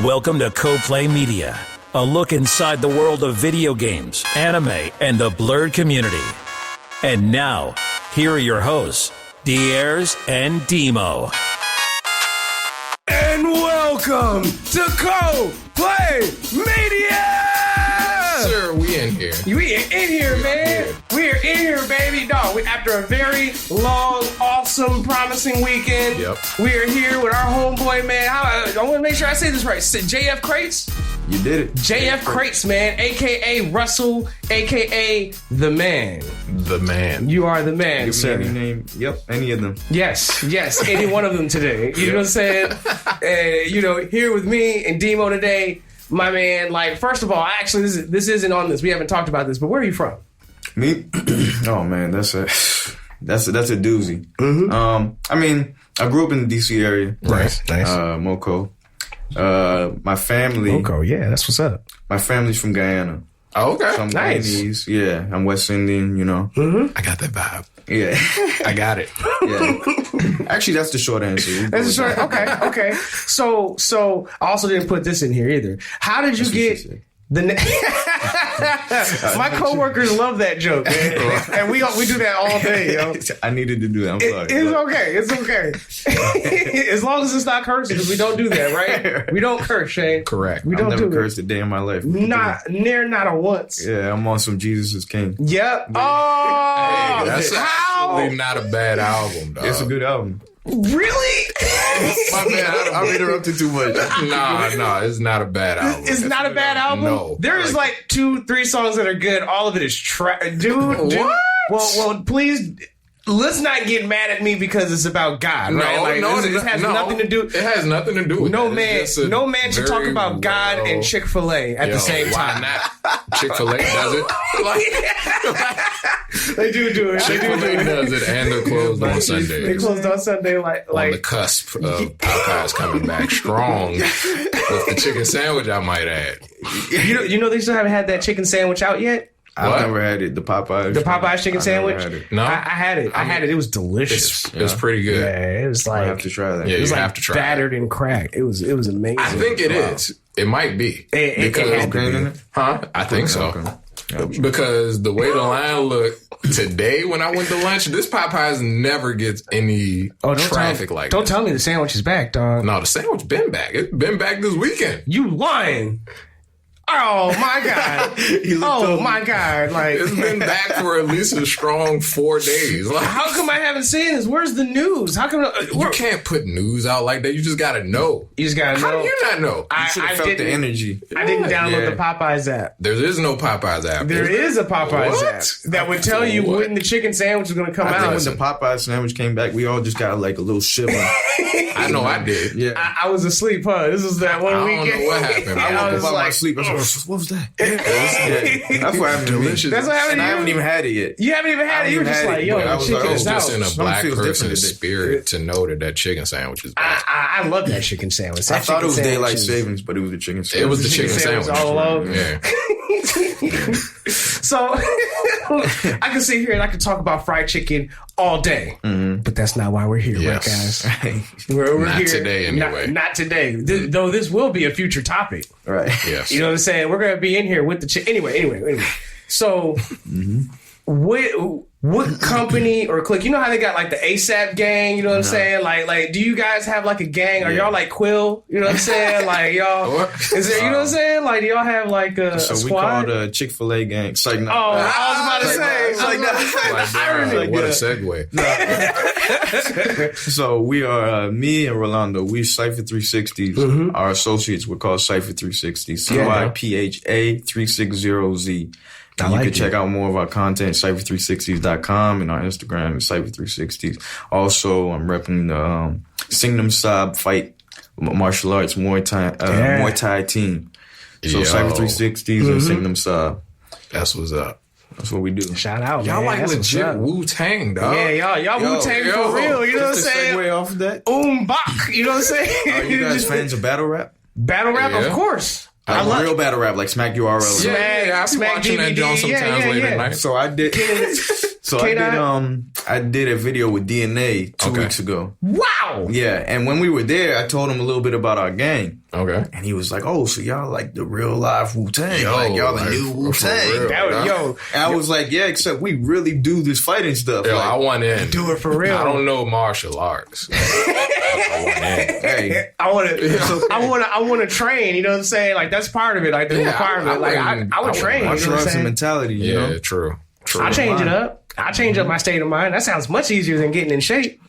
Welcome to CoPlay Media, a look inside the world of video games, anime, and the blurred community. And now, here are your hosts, Diers and Demo. And welcome to CoPlay Media! Sir, we in here. We are in here, man. We are in here, baby. Dog, after a very long, awesome, promising weekend, we are here with our homeboy, man. I want to make sure I say this right. JFKratez? You did it. JFKratez, man, a.k.a. Russel, a.k.a. The Man. The Man. You are the man, Give sir. me any name. Yep, any of them. Yes, any one of them today. You know what I'm saying? And, here with me and Demo today, my man, first of all, actually, this isn't on this. We haven't talked about this, but where are you from? Me? Oh, man, that's a doozy. Mm-hmm. I grew up in the D.C. area. Nice. Moco. My family. Moco, yeah, that's what's up. My family's from Guyana. Oh, okay. So I'm Nice. Guyanese. Yeah, I'm West Indian, Mm-hmm. I got that vibe. Yeah. I got it. Yeah. Actually, that's the short answer. That's short. Okay. So I also didn't put this in here either. How did you get the My coworkers love that joke, man. And we do that all day, yo. I needed to do that. I'm sorry. It's okay. As long as it's not cursing, because we don't do that, right? We don't curse, Shane. Correct. We don't I've never do cursed a day in my life. not a once. Yeah, I'm on some Jesus is King. Yep. Oh, Hey, that's actually not a bad album, dog. It's a good album. Really? My man, I'm interrupted too much. Nah, it's not a bad album. It's not a bad album? No. There is 2-3 songs that are good. All of it is trash. Dude. What? Well, please, let's not get mad at me because it's about God, right? It has nothing to do. It has nothing to do with No that. man, It's just a no man should talk very about God and Chick-fil-A at the same time. Why not? Chick-fil-A does it. They do it. Chick-fil-A does it, and they're closed on They Sundays. closed on Sunday, On the cusp of Popeyes coming back strong with the chicken sandwich, I might add. You know they still haven't had that chicken sandwich out yet. I've never had it. The Popeyes chicken sandwich. Never had it. No, I had it. It was delicious. It's pretty good. Yeah, it was I have to try that. Yeah, it was you like have to try battered and cracked. It was amazing. I think it is. It might be. It had to be. in it? Huh? I think so. Okay. Because the way the line looked today when I went to lunch, this Popeyes never gets any traffic like Don't this. tell me the sandwich is back, dog. No, the sandwich been back. It's been back this weekend. You lying. Oh my God. My God. It's been back for at least a strong 4 days. How come I haven't seen this? Where's the news? How come You can't put news out like that. You just gotta know. You just gotta know. How do you not know? I felt the energy. I didn't download Yeah. the Popeyes app. There is no Popeyes app. There is a Popeyes What? app that would tell you What? when the chicken sandwich is going to come I think out. when the Popeye sandwich came back, we all just got a little shiver. I know I did. Yeah. I was asleep, huh? This was that one I don't weekend. know what happened. I I woke was up out of my like, sleep. I was like, what was that? That's what happened to me. Delicious. That's what happened And to I you. haven't even had it yet. You haven't even had it. You were just like, yo, I the was chicken like, is It's out. just in a Something black feels different person's today. spirit to know that chicken sandwich is back. I love that chicken sandwich. I That thought it was chicken daylight sandwich is- savings, but it was the chicken sandwich. It was the chicken sandwich. all alone. Yeah. So I can sit here and I can talk about fried chicken all day, but that's not why we're here, Yes. right, guys? We're Not here today, anyway. Not today. Though this will be a future topic. Right. Yes. You know what I'm saying? We're gonna be in here with the chicken. Anyway. So, what company or clique? You know how they got like the ASAP gang? You know what I'm saying? Like, do you guys have like a gang? Are y'all like Quill? You know what I'm saying? Like y'all, is there? You know what I'm saying? Like, do y'all have like a So we squad? called a Chick-fil-A gang. It's like, no. Oh, I was about to say. Like, the irony. what a segue. So we are, me and Rolando, we Cypha 360s. Our associates were called Cypha 360. CYPHA 360Z. And you can check out more of our content at Cypha360s.com, and our Instagram is Cypha360s. Also, I'm repping the Singnam Sab Fight Martial Arts Muay Thai team. So Yo. Cypha360s and Singnam Sab. That's what's up. That's what we do. Shout out, Y'all man. like That's what's legit up. Wu-Tang, dog. Yeah, y'all Wu-Tang for real. You know what I'm Just to saying? segue off of that. Bak. You know what I'm saying? Are you guys fans of battle rap? Battle rap, Yeah. of course. Like I love real battle rap, like Smack URL. Yeah, I be Smack watching that DVD. joint sometimes late at night. So I did. So I did a video with DNA 2 weeks ago. Wow. Yeah, and when we were there, I told him a little bit about our gang. Okay. And he was like, "Oh, so y'all like the real live Wu-Tang? Like y'all the new Wu-Tang?" And I was like, "Yeah, except we really do this fighting stuff." Yo, like, I want in. Do it for real. I don't know martial arts. I want in. Hey, I want to train. You know what I'm saying? Like that's part of it. Like the requirement. I would train. Martial arts and mentality. You know? True. I'll change it up. I'll change up my state of mind. That sounds much easier than getting in shape.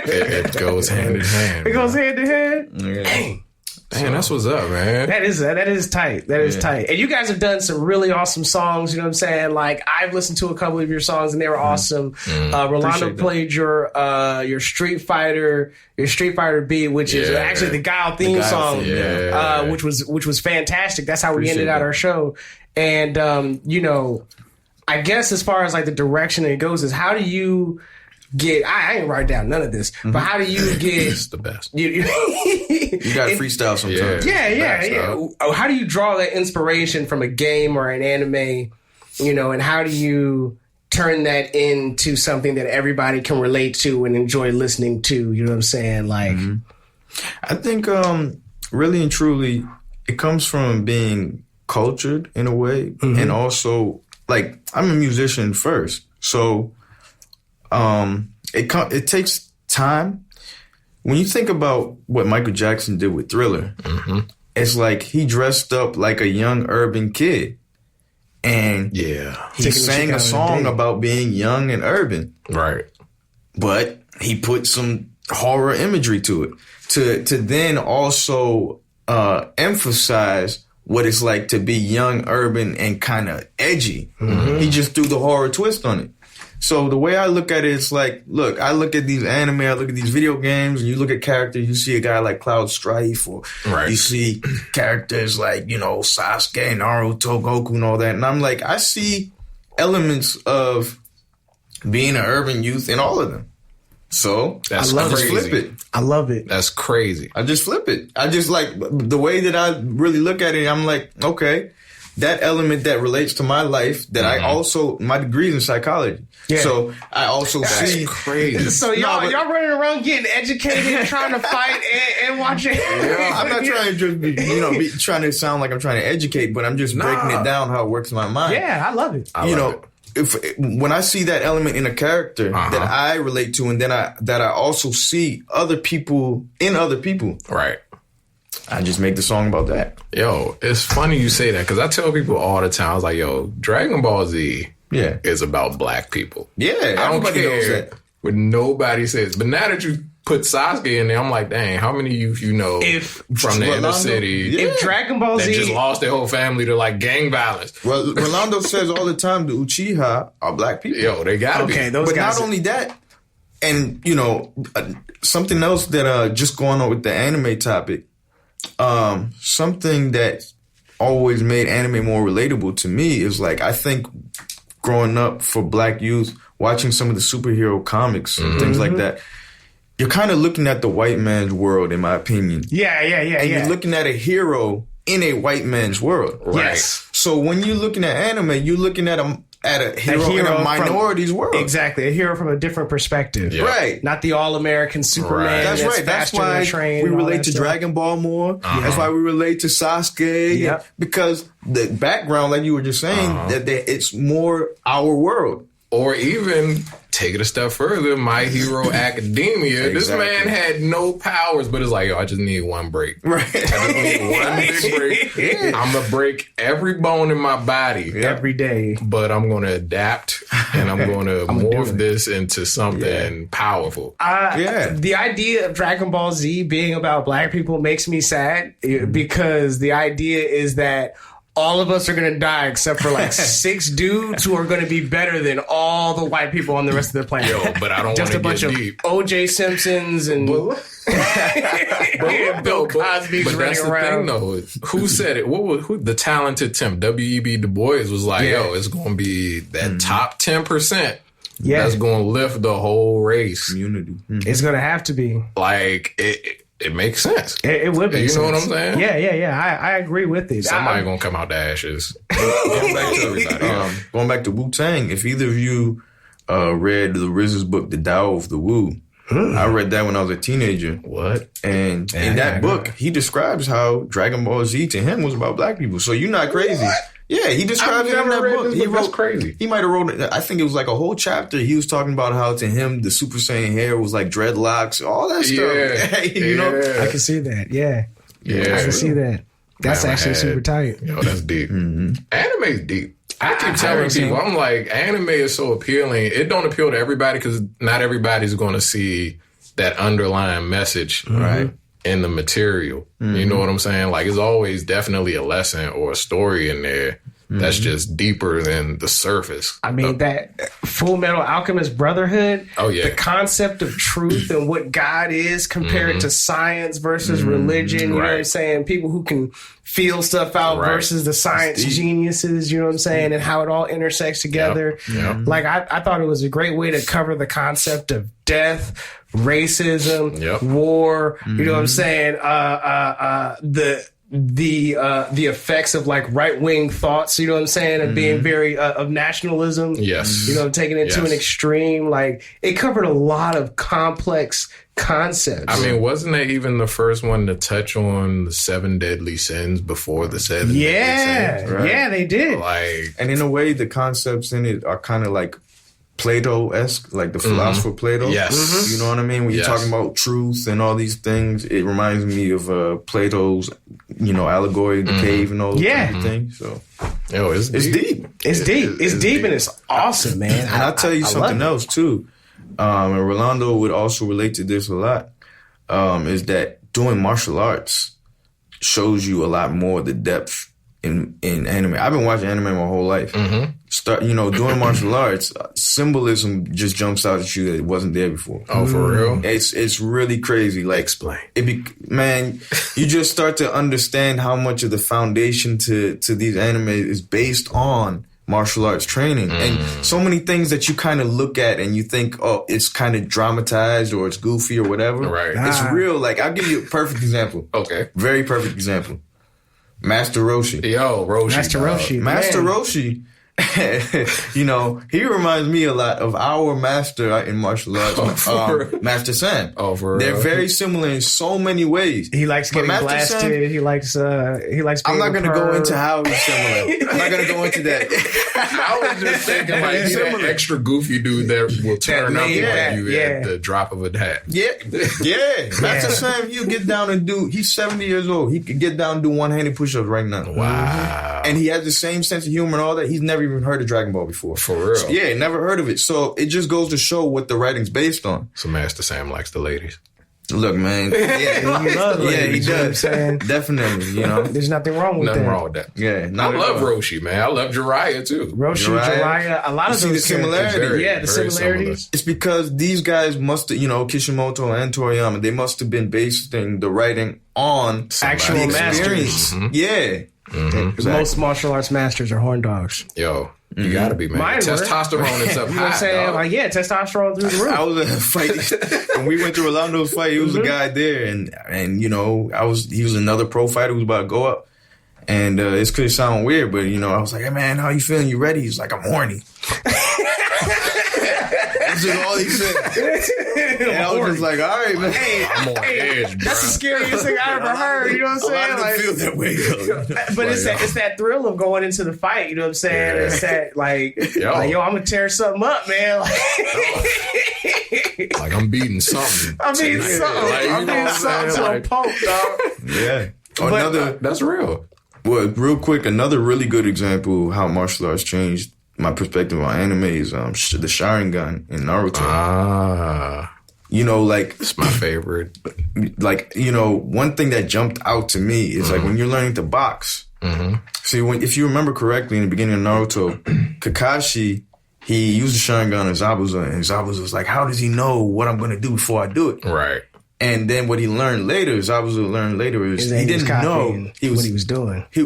It goes hand in hand. It goes hand in hand. Yeah. Dang, that's what's up, man. That is tight. That is tight. And you guys have done some really awesome songs. You know what I'm saying? Like I've listened to a couple of your songs and they were awesome. Rolando played your Street Fighter beat, which is actually the Guile theme song, which was fantastic. That's how we ended out our show. And you know, I guess as far as like the direction it goes is how do you get? I ain't write down none of this, but how do you get? It's the best. You got to freestyle sometimes. Yeah. How do you draw that inspiration from a game or an anime? You know, and how do you turn that into something that everybody can relate to and enjoy listening to? You know what I'm saying? Like, I think really and truly, it comes from being cultured in a way, and also like I'm a musician first, so it takes time. When you think about what Michael Jackson did with Thriller, it's like he dressed up like a young urban kid, and he sang a song about being young and urban, right? But he put some horror imagery to it to then also emphasize what it's like to be young, urban, and kind of edgy. He just threw the horror twist on it. So the way I look at it, it's like, look, I look at these anime, I look at these video games, and you look at characters, you see a guy like Cloud Strife, or you see characters like, you know, Sasuke, Naruto, Goku, and all that. And I'm like, I see elements of being an urban youth in all of them. So I just flip it. I love it. That's crazy. I just flip it. I just like the way that I really look at it. I'm like, okay, that element that relates to my life that I also, my degree is in psychology. Yeah. So I also see. Crazy. So y'all running around getting educated, trying to fight and watching. Yeah, I'm not trying to trying to sound like I'm trying to educate, but I'm just breaking it down how it works in my mind. Yeah, I love it. When I see that element in a character that I relate to, and then I also see other people in other people, right? I just make the song about that. Yo, it's funny you say that because I tell people all the time, I was like, yo, Dragonball Z is about black people. Yeah, I don't care what nobody says. But now that you put Sasuke in there, I'm like, dang, how many you know from the inner city if Dragonball Z just lost their whole family to like gang violence? Well, Rolando says all the time the Uchiha are black people. Yo, they gotta be. But not only that, and you know, something else that just going on with the anime topic, something that always made anime more relatable to me is like, I think growing up for black youth, watching some of the superhero comics and things like that, you're kind of looking at the white man's world, in my opinion. Yeah. And you're looking at a hero in a white man's world. Right. Yes. So when you're looking at anime, you're looking at a hero in a minority's world. Exactly. A hero from a different perspective. Yeah. Right. Not the all-American Superman. Right. That's right. That's why we relate to Dragon Ball more. That's why we relate to Sasuke. Yep. Because the background, like you were just saying, that it's more our world. Or even take it a step further, My Hero Academia. Exactly. This man had no powers, but it's like, yo, I just need one break. Right. I just need one big break. I'm going to break every bone in my body. Every day. But I'm going to adapt, and I'm going to morph this into something powerful. The idea of Dragon Ball Z being about black people makes me sad because the idea is that all of us are going to die except for like 6 dudes who are going to be better than all the white people on the rest of the planet. Yo, but I don't want to get deep. O.J. Simpsons and Bill Cosby's running around. Thing, though. Who said it? Who the talented Tim? W.E.B. Du Bois was like, yo, it's going to be that top 10%. Yeah. That's going to lift the whole race. Community. It's going to have to be. Like, it makes sense. It would make sense. You know what I'm saying? Yeah. I agree with it. Somebody gonna come out the ashes. Going back to everybody. Going back to Wu-Tang, if either of you read the RZA's book, The Tao of the Wu, I read that when I was a teenager. What? And in that book, he describes how Dragonball Z to him was about black people. So you're not crazy. What? Yeah, he describes it in that book. That's crazy. He might have wrote it. I think it was like a whole chapter. He was talking about how to him the Super Saiyan hair was like dreadlocks, all that stuff. You know, I can see that. Yeah, I can see that. That's actually super tight. Yo, that's deep. Anime's deep. I keep telling people, I'm like, anime is so appealing. It don't appeal to everybody because not everybody's going to see that underlying message, right, in the material. You know what I'm saying? Like, it's always definitely a lesson or a story in there that's just deeper than the surface. I mean, that Full Metal Alchemist Brotherhood, the concept of truth and what God is compared to science versus religion, you know what I'm saying? People who can feel stuff out versus the science geniuses, you know what I'm saying? And how it all intersects together. Like, I thought it was a great way to cover the concept of death, racism, war, you know what I'm saying? The effects of like right-wing thoughts, you know what I'm saying, and being very of nationalism, you know, taking it to an extreme. Like, it covered a lot of complex concepts. I mean, wasn't that even the first one to touch on the 7 deadly sins before the 7 deadly sins? Right? Yeah, they did. Like, and in a way, the concepts in it are kind of like Plato-esque, like the philosopher Plato. You know what I mean? When you're talking about truth and all these things, it reminds me of Plato's, you know, allegory, the cave and all those kinds of things. So, yo, it's deep. It's deep and it's awesome, man. And I'll tell you something else, too. And Rolando would also relate to this a lot, is that doing martial arts shows you a lot more of the depth in anime. I've been watching anime my whole life. Doing martial arts, symbolism just jumps out at you that it wasn't there before. Oh, for real? It's really crazy. Like, explain. Man, you just start to understand how much of the foundation to these anime is based on martial arts training. And so many things that you kind of look at and you think, oh, it's kind of dramatized or it's goofy or whatever. Right. It's real. Like, I'll give you a perfect example. Okay. Very perfect example. Master Roshi. Yo, Roshi. Master Roshi. You know, he reminds me a lot of our master in martial arts, Master Sam. Oh, for real? They're very similar in so many ways. He likes getting blasted. Sam, he likes I'm not going to go into how he's similar. I'm not going to go into that. I was just thinking, like, he's that extra goofy dude that will turn up on you at the drop of a hat. Master Sam, he'll get down and he's 70 years old. He could get down and do one-handed push-ups right now. Wow. And he has the same sense of humor and all that. He's never even heard of Dragon Ball before. For real? So, never heard of it. So it just goes to show what the writing's based on. So Master Sam likes the ladies. Look, man. He does. Definitely, you know. There's nothing wrong with that. Nothing wrong with that. Yeah. I love Roshi, man. I love Jiraiya, too. Jiraiya. A lot of those similarities. The similarities. It's because these guys must have, Kishimoto and Toriyama, they must have been basing the writing on actual masters. Yeah. Exactly. Most martial arts masters are horn dogs. Yo, you gotta be, man. Testosterone is up high. You know what I'm saying? Like, testosterone through the roof. I was at a fight when we went to Rolando's fight. He was a guy there, and he was another pro fighter who was about to go up. And this could sound weird, but I was like, "Hey man, how you feeling? You ready?" He's like, "I'm horny." That's just all he said. And I was just like, all right, man. I'm on edge, bro. That's the scariest thing I ever heard. You know what I'm saying? I feel that way, though. But it's that thrill of going into the fight. You know what I'm saying? Yeah. It's that, yo, I'm going to tear something up, man. Like, I'm beating something. I'm beating something to a poke, dog. Yeah. That's real. Well, real quick, another really good example of how martial arts changed my perspective on anime is the Sharingan in Naruto. It's my favorite. One thing that jumped out to me is like when you're learning to box. See, if you remember correctly, in the beginning of Naruto, Kakashi, he used the Sharingan on Zabuza, and Zabuza was like, "How does he know what I'm going to do before I do it?" Right. And then what he learned later, Zabuza learned later, is he didn't know what he was doing. He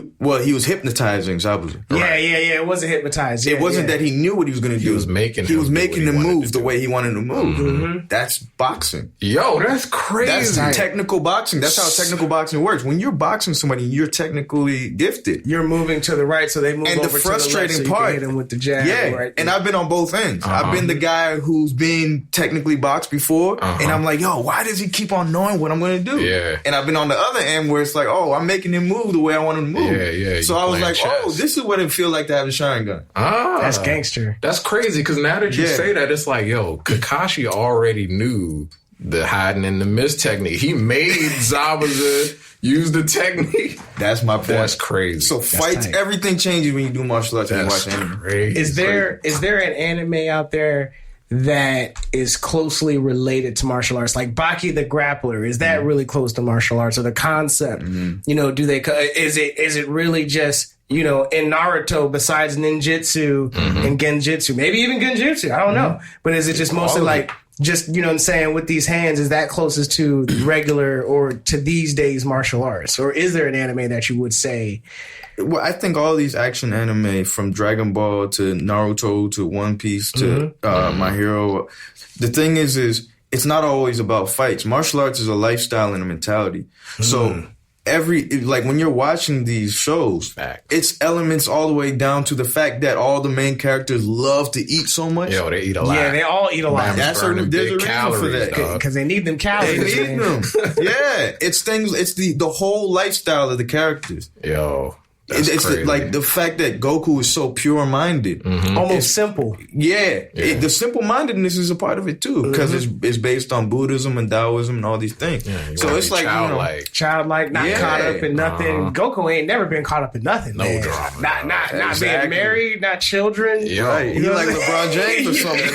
was hypnotizing Zabuza. Yeah. It wasn't hypnotized. It wasn't that he knew what he was going to do. He was making him move the way he wanted to move. Mm-hmm. That's boxing. Yo, that's crazy. That's technical boxing. That's how technical boxing works. When you're boxing somebody, you're technically gifted. You're moving to the right, so they move over to the left. And the frustrating part, you can hit them with the jab. Yeah, right. And I've been on both ends. I've been the guy who's been technically boxed before, and I'm like, yo, why does he keep on knowing what I'm going to do? Yeah. And I've been on the other end where it's like, oh, I'm making him move the way I want him to move. Yeah. So I was like, oh, this is what it feels like to have a Sharingan. That's gangster. That's crazy, because now that you say that, it's like, yo, Kakashi already knew the hiding in the mist technique. He made Zabuza use the technique. That's my point. That's crazy. So fights, everything changes when you do martial arts and you watch anime. Crazy. Is there an anime out there that is closely related to martial arts, like Baki the Grappler? Is that really close to martial arts, or the concept? You know, is it really just, you know, in Naruto, besides ninjutsu and genjutsu, maybe even genjutsu, I don't know, but is it just mostly like, just, you know what I'm saying, with these hands, is that closest to regular or to these days martial arts? Or is there an anime that you would say? Well, I think all these action anime, from Dragon Ball to Naruto to One Piece to My Hero, the thing is it's not always about fights. Martial arts is a lifestyle and a mentality. So when you're watching these shows, it's elements all the way down to the fact that all the main characters love to eat so much. Yo, they eat a lot. Yeah, they all eat a lot. There's a reason for that. Because they need them calories. They need them. Yeah, it's things. It's the whole lifestyle of the characters. Yo. It's like the fact that Goku is so pure-minded. Almost simple. Yeah. The simple-mindedness is a part of it, too, because it's based on Buddhism and Taoism and all these things. Yeah, so it's like, childlike, not caught up in nothing. Goku ain't never been caught up in nothing, man. No drama. Not being married, not children. Right. He like LeBron James or something.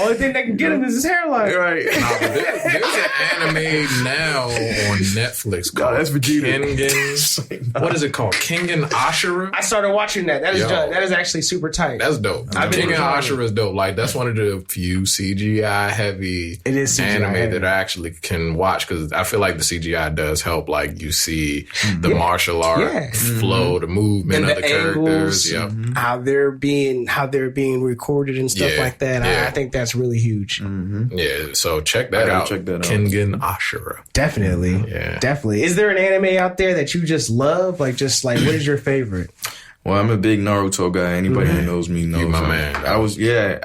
Only thing that can get him is his hairline. Right. There's an anime now on Netflix called that's Vegeta. Kengan. What is it called? Kengan Ashura? I started watching that. That is actually super tight. That's dope. Kengan Ashura is dope. Like, that's one of the few CGI heavy anime that I actually can watch, because I feel like the CGI does help. Like, you see the martial art flow, the movement of the characters, how they're being recorded and stuff like that. I think that's really huge. Yeah, so check that out. Kengan Ashura. Definitely. Yeah. Definitely. Is there an anime out there that you just love? Like, what is your favorite? Well, I'm a big Naruto guy. Anybody who knows me knows. You my man.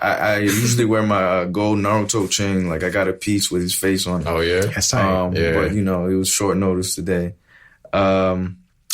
I usually wear my gold Naruto chain. Like, I got a piece with his face on it. Oh, yeah? That's tight. But, you know, it was short notice today.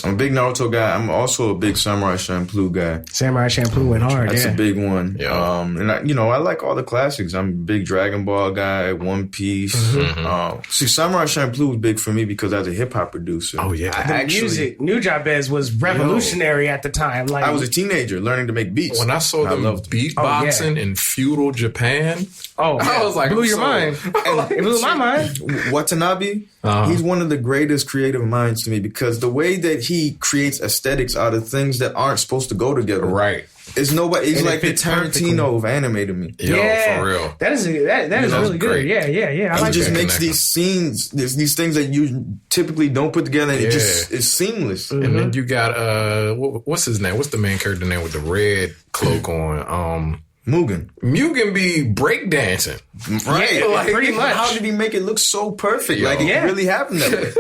I'm a big Naruto guy. I'm also a big Samurai Champloo guy. Samurai Champloo went hard. That's a big one. Yeah. And I like all the classics. I'm a big Dragon Ball guy, One Piece. See, Samurai Champloo was big for me because I was a hip hop producer. Oh yeah, music. New Jabez was revolutionary at the time. Like, I was a teenager learning to make beats. When I saw them beatboxing in feudal Japan, I was like, blew your mind. It blew my mind. Watanabe, he's one of the greatest creative minds to me, because the way that he creates aesthetics out of things that aren't supposed to go together. Right. It's nobody. He's like the Tarantino of anime to me. Yo, for real. That is really good. Yeah. I like he just makes these scenes. There's these things that you typically don't put together, and it just is seamless. And then you got what's his name? What's the main character name with the red cloak on? Mugen be breakdancing. Right. Yeah, like, pretty much. How did he make it look so perfect? Like, it really happened that way.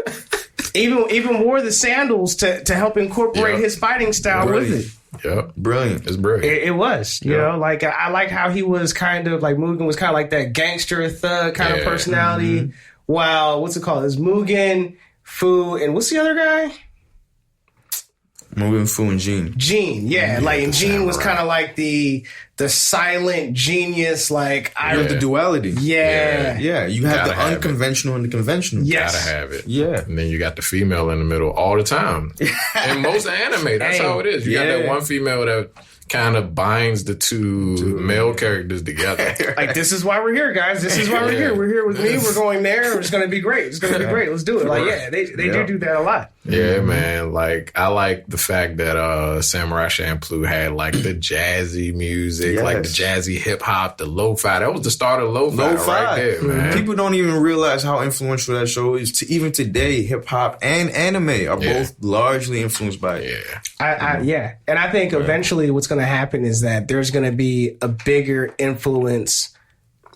Even wore the sandals to help incorporate his fighting style with it. Yep. Brilliant. It's brilliant. It was. You know, like, I like how he was kind of like, Mugen was kind of like that gangster thug kind of personality. While, what's it called? It's Mugen, Fu, and what's the other guy? Mugen, Fu, and Jin. And Jin was kind of like the silent genius, like, you have the duality. Yeah. You have the unconventional and the conventional. Yes. Gotta have it. Yeah. And then you got the female in the middle all the time. In most anime, that's how it is. You got that one female that kind of binds the two male characters together. Like, this is why we're here, guys. This is why we're here. We're here with me. We're going there. It's going to be great. It's going to be great. Let's do it. Like, they do that a lot. Yeah, man. Like, I like the fact that Samurai Champloo had like the jazzy music, like the jazzy hip hop, the lo-fi. That was the start of lo-fi right there, man. People don't even realize how influential that show is. Even today, hip hop and anime are both largely influenced by it. Yeah. And I think eventually what's going to happen is that there's going to be a bigger influence.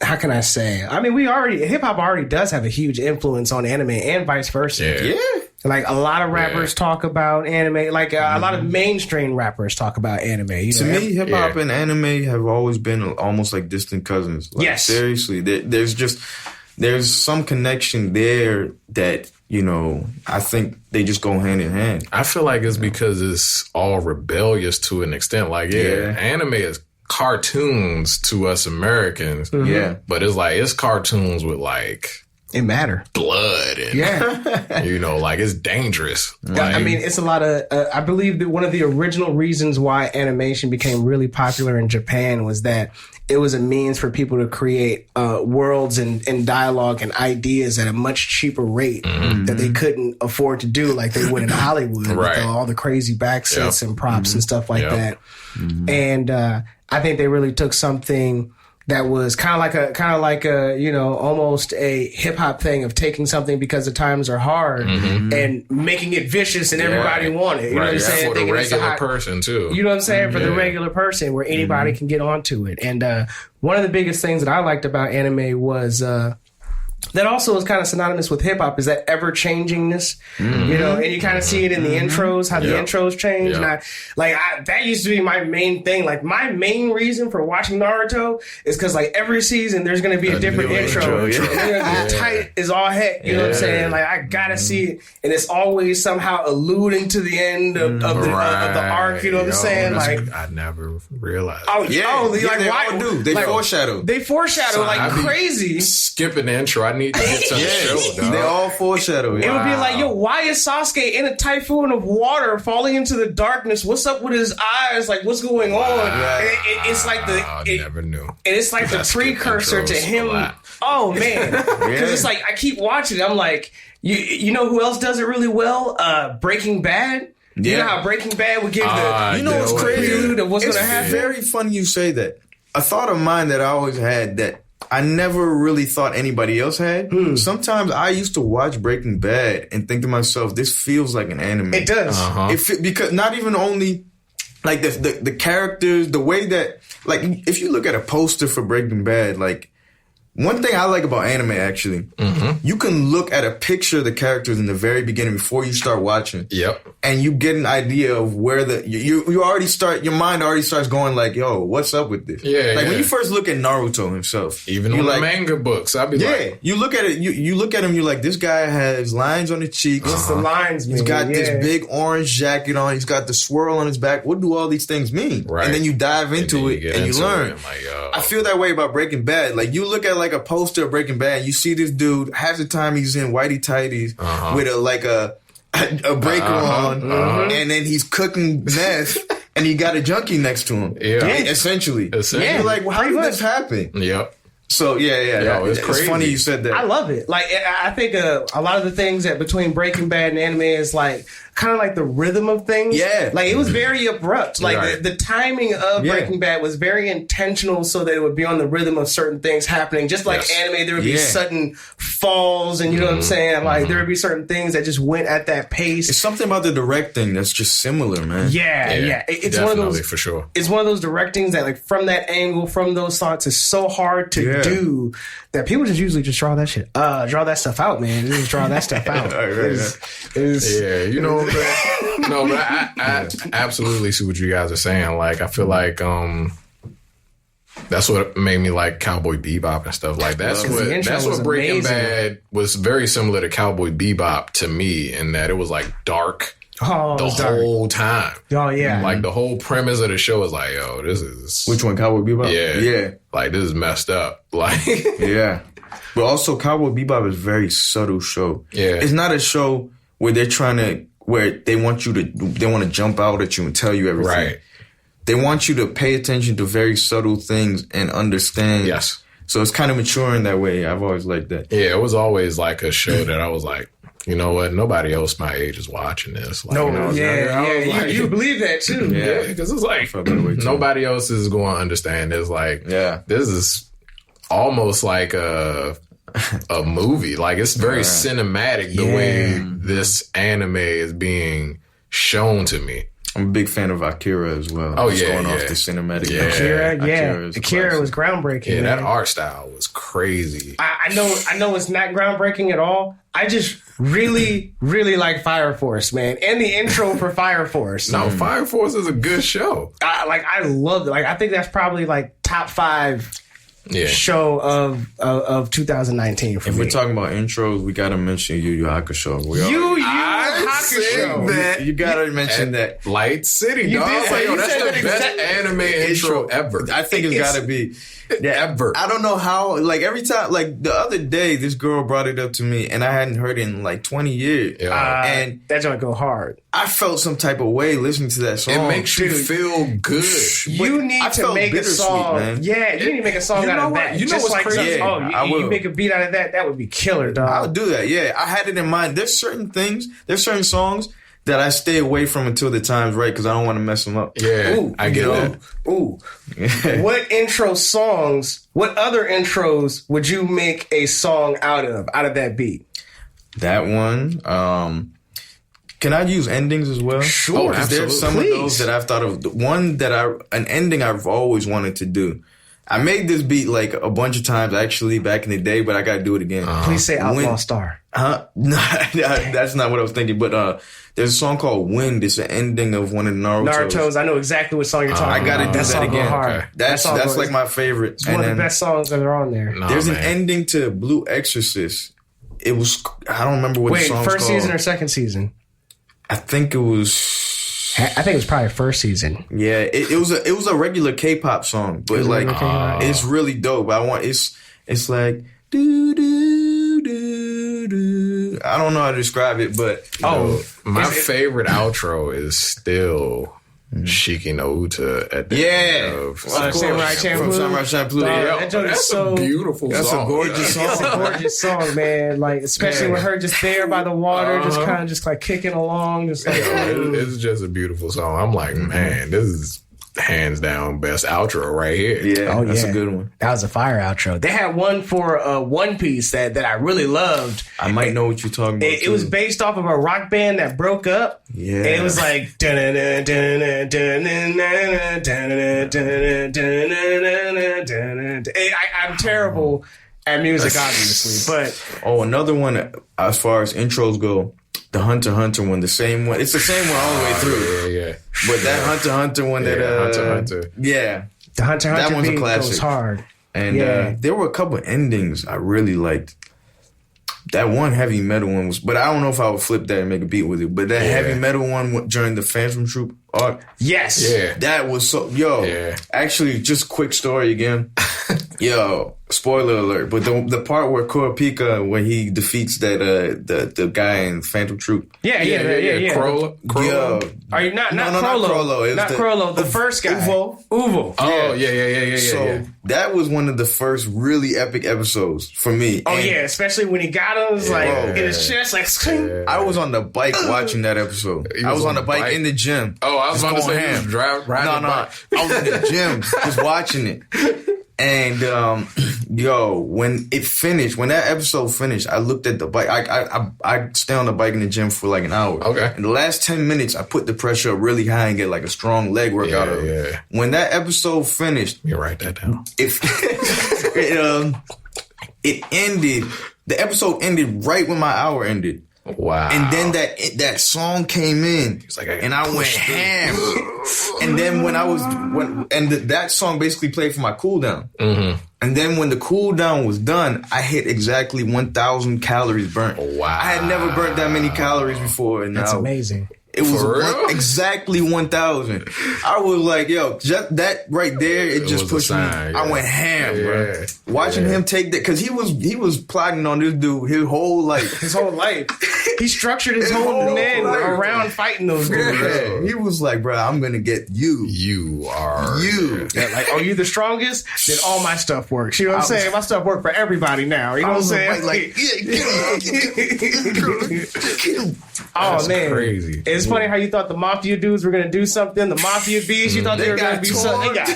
How can I say? I mean, hip hop already does have a huge influence on anime and vice versa. Yeah. Like a lot of rappers talk about anime. Like a lot of mainstream rappers talk about anime. To me, hip hop and anime have always been almost like distant cousins. Like, yes. Seriously, there's some connection there that, I think they just go hand in hand. I feel like it's because it's all rebellious to an extent. Like, anime is cartoons to us Americans. Yeah. But it's cartoons with like it matter blood and like it's dangerous. Like, I mean, it's a lot of I believe that one of the original reasons why animation became really popular in Japan was that it was a means for people to create worlds and dialogue and ideas at a much cheaper rate that they couldn't afford to do like they would in Hollywood with all the crazy backsets and props and stuff like that. And I think they really took something that was kind of like a almost a hip hop thing of taking something because the times are hard and making it vicious and everybody want it. You know what I'm saying? For the regular person too. You know what I'm saying? For the regular person where anybody can get onto it. And one of the biggest things that I liked about anime was that also is kind of synonymous with hip hop is that ever changingness, and you kind of see it in the intros, how the intros change. And that used to be my main thing. Like my main reason for watching Naruto is because like every season there's going to be a different intro. And they're gonna be tight as all heck. You know what I'm saying? Like I gotta see it, and it's always somehow alluding to the end of the arc. You know what I'm saying? Like I never realized. Oh yeah. They all do. They foreshadow. They foreshadow like crazy. Skipping the intro. I need to get to the show, dog. They all foreshadow. It would be like, yo, why is Sasuke in a typhoon of water falling into the darkness? What's up with his eyes? Like, what's going on? It's like I never knew. And it's like the precursor to him. Oh, man. Because it's like, I keep watching it. I'm like, you know who else does it really well? Breaking Bad. Yeah. You know how Breaking Bad would give what's crazy? Of what's going to happen? It's very funny you say that. A thought of mine that I always had that I never really thought anybody else had. Sometimes I used to watch Breaking Bad and think to myself, this feels like an anime. It does. Because not even only like the characters, the way that, like, if you look at a poster for Breaking Bad, like, one thing I like about anime, actually, you can look at a picture of the characters in the very beginning before you start watching. Yep. And you get an idea of where you already start, your mind already starts going like, yo, what's up with this? Yeah. Like when you first look at Naruto himself. Even on the manga books, I'd be like. You look at it, you look at him, you're like, this guy has lines on his cheeks. What's the lines mean? He's got this big orange jacket on. He's got the swirl on his back. What do all these things mean? Right. And then you dive into it and you learn. I feel that way about Breaking Bad. Like you look at like a poster of Breaking Bad, you see this dude, half the time he's in whitey tighties with a breaker on, and then he's cooking meth, and he got a junkie next to him. Yeah. Essentially. You're like, well, how did this happen? Yep. So, it's crazy. It's funny you said that. I love it. Like, I think a lot of the things that between Breaking Bad and anime is like, kind of like the rhythm of things. Yeah. Like, it was very abrupt. Like, the timing of Breaking Bad was very intentional so that it would be on the rhythm of certain things happening. Just like anime, there would be sudden falls, and you know what I'm saying? Like, there would be certain things that just went at that pace. It's something about the directing that's just similar, man. Yeah. It's one of those, for sure. It's one of those directings that, like, from that angle, from those thoughts, is so hard to do that people just usually just draw that shit, draw that stuff out, man. Just draw that stuff out. You know. No, but I absolutely see what you guys are saying. Like, I feel like that's what made me like Cowboy Bebop and stuff like that. That's what Breaking Bad was very similar to Cowboy Bebop to me, in that it was like dark whole time. Oh yeah, like the whole premise of the show is like, yo, this is which one, Cowboy Bebop? Yeah, like this is messed up. Like but also Cowboy Bebop is a very subtle show. Yeah, it's not a show where they're trying to. Where they want to jump out at you and tell you everything. Right. They want you to pay attention to very subtle things and understand. Yes. So it's kind of mature in that way. I've always liked that. Yeah, it was always like a show that I was like, you know what? Nobody else my age is watching this. Like, No, when I was younger, I was like, you believe that too. Yeah, because it's like nobody else is going to understand. It's like, this is almost like a movie. Like, it's very cinematic the way this anime is being shown to me. I'm a big fan of Akira as well. Oh, going off the cinematic. Akira was groundbreaking. Yeah, man. that art style was crazy. I know it's not groundbreaking at all. I just really, really like Fire Force, man. And the intro for Fire Force. No, Fire Force is a good show. I loved it. Like, I think that's probably like top 5 show of 2019 for me. If we're talking about intros, we gotta mention Yu Yu Hakusho. Yu Yu Hakusho. You gotta mention that. Light City, dog. That's the best anime intro ever. I think it's gotta be. Ever. I don't know how, like, every time, like, the other day, this girl brought it up to me, and I hadn't heard it in, like, 20 years. And that joint go hard. I felt some type of way listening to that song. It makes you feel good. You need to make a song. Man. Yeah, you need to make a song out of that. You know what's crazy? You make a beat out of that, that would be killer, dog. I'll do that, yeah. I had it in mind. There's certain songs that I stay away from until the time's right because I don't want to mess them up. Yeah, I get that. Ooh. What other intros would you make a song out of that beat? That one. Can I use endings as well? Sure, absolutely. There's some of those that I've thought of. The one an ending I've always wanted to do. I made this beat like a bunch of times actually back in the day, but I got to do it again. Please say Outlaw Star. No, that's not what I was thinking. But there's a song called Wind. It's an ending of one of the Naruto's. I know exactly what song you're talking about. I got to do that again. Okay. That's like my favorite. It's one of the best songs that are on there. There's an ending to Blue Exorcist. It was, I don't remember what the song's called. First season or second season? I think it was probably first season. Yeah, it was a regular K-pop song, but like it's really dope. It's like do do do do. I don't know how to describe it, but my favorite outro is still Shiki no Uta at the end of Samurai Champloo. That's a beautiful song. That's a gorgeous song. It's a gorgeous song, man. Like, especially with her just there by the water, just kind of just like kicking along. Just like, it's just a beautiful song. I'm like, man, this is hands down best outro right here. Yeah, that's a good one. That was a fire outro. They had one for One Piece that I really loved. I might know what you're talking about. It was based off of a rock band that broke up. Yeah, and it was like I'm terrible at music, obviously, but another one as far as intros go. The Hunter x Hunter one, the same one. It's the same one all the way through. Yeah. But that Hunter x Hunter one Hunter x Hunter. Yeah. The Hunter x Hunter that one's beat a classic. goes hard. And there were a couple of endings I really liked. That one heavy metal one was, but I don't know if I would flip that and make a beat with it. But that heavy metal one during the Phantom Troop arc. Yes. Yeah. That was so, actually, just quick story again. Spoiler alert. But the part where Kurapika, when he defeats that, the guy in Phantom Troop. Yeah. Krollo? Are you not Not Krollo? Not Krollo, the first guy. Uvo. Oh, yeah. So that was one of the first really epic episodes for me. Oh, and especially when he got him, in his chest, like, I was on the bike watching that episode. I was on the bike in the gym. Oh, I was going to say ham. Riding the bike. I was in the gym just watching it. And when it finished, when that episode finished, I looked at the bike. I stay on the bike in the gym for like an hour. Okay. In the last 10 minutes, I put the pressure up really high and get like a strong leg workout out of it. Yeah. When that episode finished, you write that down. It ended. The episode ended right when my hour ended. Wow. And then that song came in, and I went ham. And then that song basically played for my cooldown. Mm-hmm. And then when the cooldown was done, I hit exactly 1,000 calories burnt. Wow. I had never burnt that many calories before. And that's amazing. It was exactly 1,000. I was like, just that right there, it just pushed me. Yeah. I went ham, bro. Watching him take that, because he was plotting on this dude his whole life. He structured his whole men around fighting those dudes. Yeah. He was like, bro, I'm going to get you. You are. You. Yeah, like, are you the strongest? Then all my stuff works. You know what I'm saying? My stuff works for everybody now. You know what I'm saying? Like, oh, man. Crazy. It's funny how you thought the Mafia dudes were going to do something. The Mafia beasts, you thought they were going to be something. They got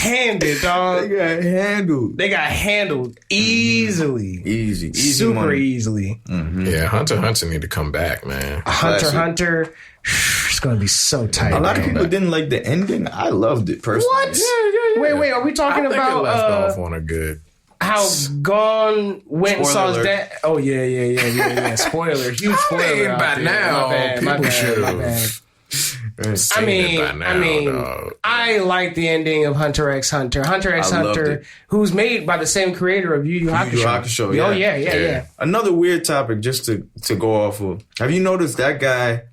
handed, dog. They got handled easily. Easy. Super money. easily. Mm-hmm. Yeah, Hunter need to come back, man. Hunter. It's going to be so tight. A lot of people didn't like the ending. I loved it personally. What? Yeah. Wait. Are we talking about it left off on a good. how Gon went and saw his Spoiler dad? Oh yeah. Spoiler, huge spoiler. I mean, out by there. now, people should have. I like the ending of Hunter x Hunter. Hunter x Hunter, who's made by the same creator of Yu Yu Hakusho. Yeah. Oh yeah. Another weird topic, just to go off of. Have you noticed that guy?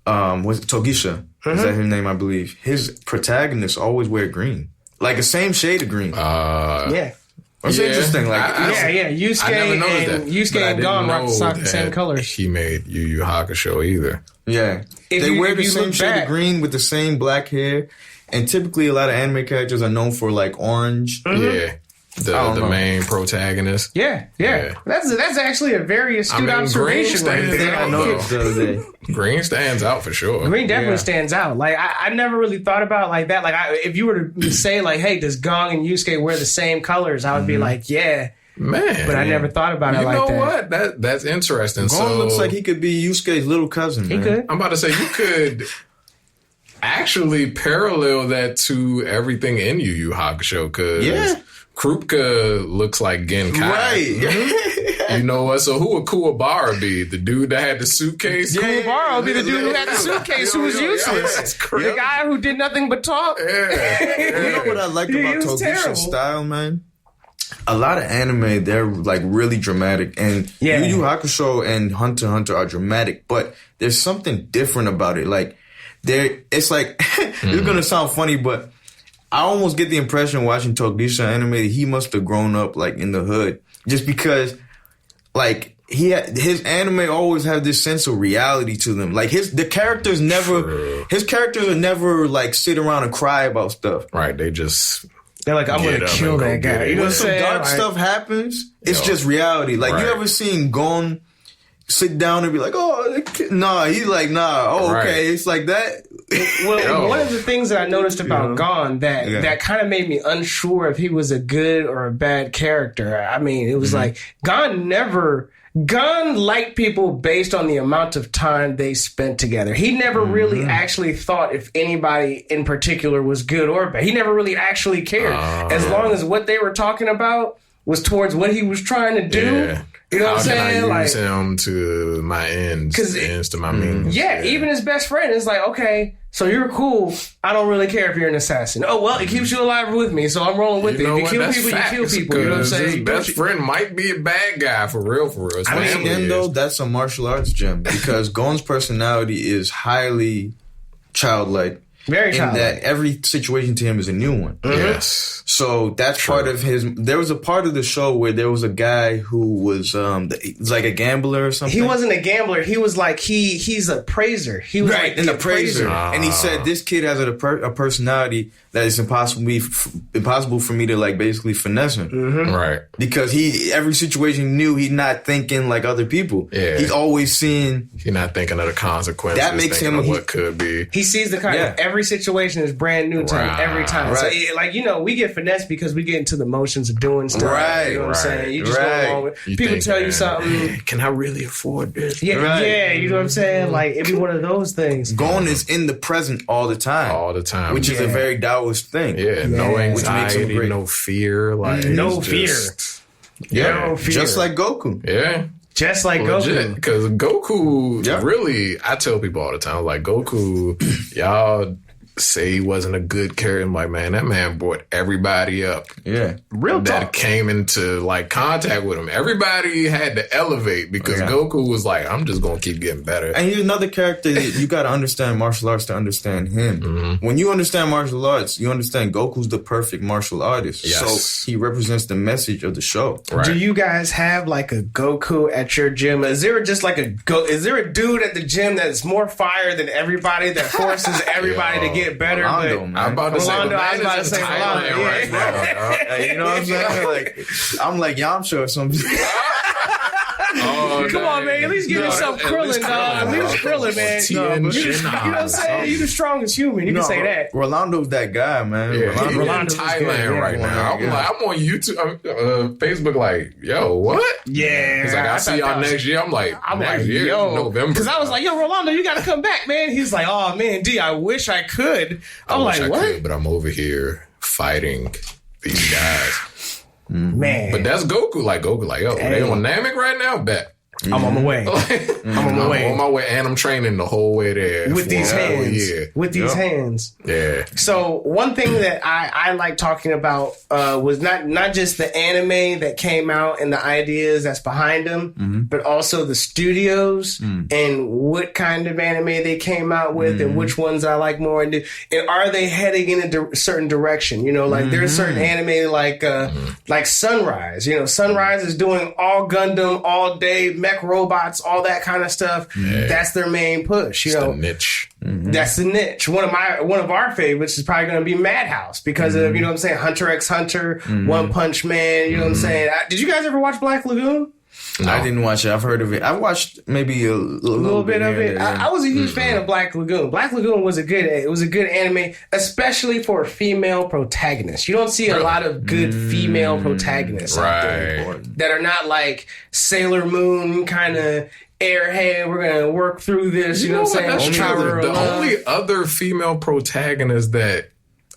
Was it Togisha? Is that his name? I believe his protagonists always wear green, like the same shade of green. Yeah. That's interesting. Like, Yusuke and Gon rock the same colors. He made Yu Yu Hakusho either. Yeah, they wear the same shade of green with the same black hair, and typically a lot of anime characters are known for like orange. Yeah, the main protagonist. Yeah. That's actually a very astute observation right there. I noticed the other day. Green stands out for sure. Green definitely stands out. Like I never really thought about it like that. Like if you were to say like, hey, does Gon and Yusuke wear the same colors? I would be like, yeah. Man, but I never thought about it like that. You know what? That's interesting. Gon looks like he could be Yusuke's little cousin. He could. I'm about to say you could actually parallel that to everything in Yu Yu Hakusho because Krupka looks like Genkai. Right. You know what? So who would Kuwabara be? The dude that had the suitcase? Kuwabara would be the dude who had the suitcase who was useless. That's crazy. The guy who did nothing but talk. Yeah. You know what I like about Togisha's style, man? A lot of anime, they're like really dramatic. And Yu Yu Hakusho and Hunter x Hunter are dramatic, but there's something different about it. Like, it's like, it's going to sound funny, but I almost get the impression watching Togisha anime that he must have grown up like in the hood. Just because, like, his anime always have this sense of reality to them. Like his characters are never like sit around and cry about stuff. Right. They're like, I'm going to kill that guy. You know what I'm saying? When some dark stuff happens, it's just reality. Like, you ever seen Gon sit down and be like, oh, nah. He's like, nah. Oh, okay. It's like that. Well, one of the things that I noticed about Gon that kind of made me unsure if he was a good or a bad character. I mean, it was like, Gon liked people based on the amount of time they spent together. He never really actually thought if anybody in particular was good or bad. He never really actually cared. As long as what they were talking about was towards what he was trying to do. Yeah. You know what I'm saying? How can I use him to my ends to my means? Yeah, even his best friend is like, okay, so you're cool. I don't really care if you're an assassin. Oh, well, it keeps you alive with me, so I'm rolling with it. If you kill people, you kill people. You know what I'm saying? His best friend might be a bad guy for real. I mean, then though, that's a martial arts gem because Gon's personality is highly childlike. Very childlike. In that every situation to him is a new one. Yes. So that's part of his. There was a part of the show where there was a guy who was like a gambler or something. He wasn't a gambler. He was like he's a praiser. He was like an appraiser. And he said this kid has a personality that is impossible for me to like basically finesse him. Right. Because every situation knew he's not thinking like other people. Yeah. He's always seeing. He's not thinking of the consequences. That makes him what could be. He sees the kind of every situation is brand new to him every time. Right. So like we get finessed because we get into the motions of doing stuff. Right. You know what I'm saying? You just go along with people tell you something. Can I really afford this? Yeah. Right. Yeah. You know what I'm saying? Like it'd be one of those things. Gon is in the present all the time. Which is a very Taoist thing. Yeah. No anxiety, which makes him great. no fear. Like no fear. No fear. Just like Goku. Yeah. Just like Goku. Because Goku, really, I tell people all the time, like, Goku, y'all say he wasn't a good character. I'm like, man, that man brought everybody up. Yeah. Real that talk. came into like contact with him. Everybody had to elevate because Goku was like, I'm just gonna keep getting better. And he's another character that you got to understand martial arts to understand him. Mm-hmm. When you understand martial arts, you understand Goku's the perfect martial artist. Yes. So he represents the message of the show. Right. Do you guys have like a Goku at your gym? Is there just like is there a dude at the gym that's more fire than everybody that forces everybody to get better? Rolando, man. I'm about to say, Rolando, I was about to in say Thailand Rolando, right now. Hey, you know what I'm saying? Like, I'm like Yamcha or something. Oh, Come on, man. At least give yourself Krillin, dog. At least Krillin, man. You know what I'm saying? You're the strongest human. You can say that. Rolando's that guy, man. Yeah, he's in Rolando's Thailand good, right now. I'm on YouTube, Facebook, like, yo, what? Yeah. He's like, I'll see y'all next year. I'm like, next year, November. Because I was like, yo, Rolando, you got to come back, man. He's like, oh, man, D, I wish I could. I'm like, what? Could, but I'm over here fighting these guys. Man. But that's Goku. Like, yo, they on Namek right now? Bet. I'm on my way. I'm on my way. I'm on my way, and I'm training the whole way there. With these hands. Yeah. With these hands. Yeah. So one thing that I like talking about was not just the anime that came out and the ideas that's behind them, but also the studios and what kind of anime they came out with and which ones I like more. And are they heading in a certain direction? You know, like there's certain anime like Sunrise. You know, Sunrise is doing all Gundam, all day, mech robots, all that kind of stuff. Yeah. That's their main push. You know, the niche. That's the niche. One of our favorites is probably going to be Madhouse because of, you know what I'm saying, Hunter x Hunter, One Punch Man. You know what I'm saying? Did you guys ever watch Black Lagoon? No. I didn't watch it. I've heard of it. I watched maybe a little bit of it. I was a huge fan of Black Lagoon. Black Lagoon was a good anime, especially for a female protagonist. You don't see a lot of good female protagonists out there that are not like Sailor Moon kind of airhead. We're gonna work through this. You know what I'm saying? The only other female protagonist that,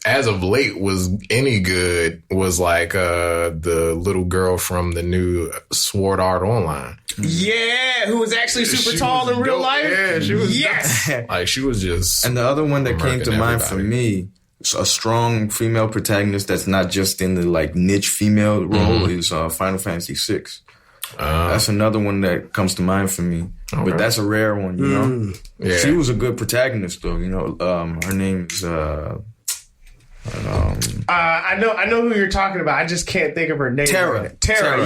as of late, was any good was like the little girl from the new Sword Art Online. Yeah, who was actually super tall in real life. Yeah, she was. Yes, like she was just. And the other one that came to mind for me, a strong female protagonist that's not just in the like niche female role, is Final Fantasy VI. That's another one that comes to mind for me. Okay. But that's a rare one, you know. Yeah. She was a good protagonist, though. You know, her name's. I know who you're talking about. I just can't think of her name. Terra.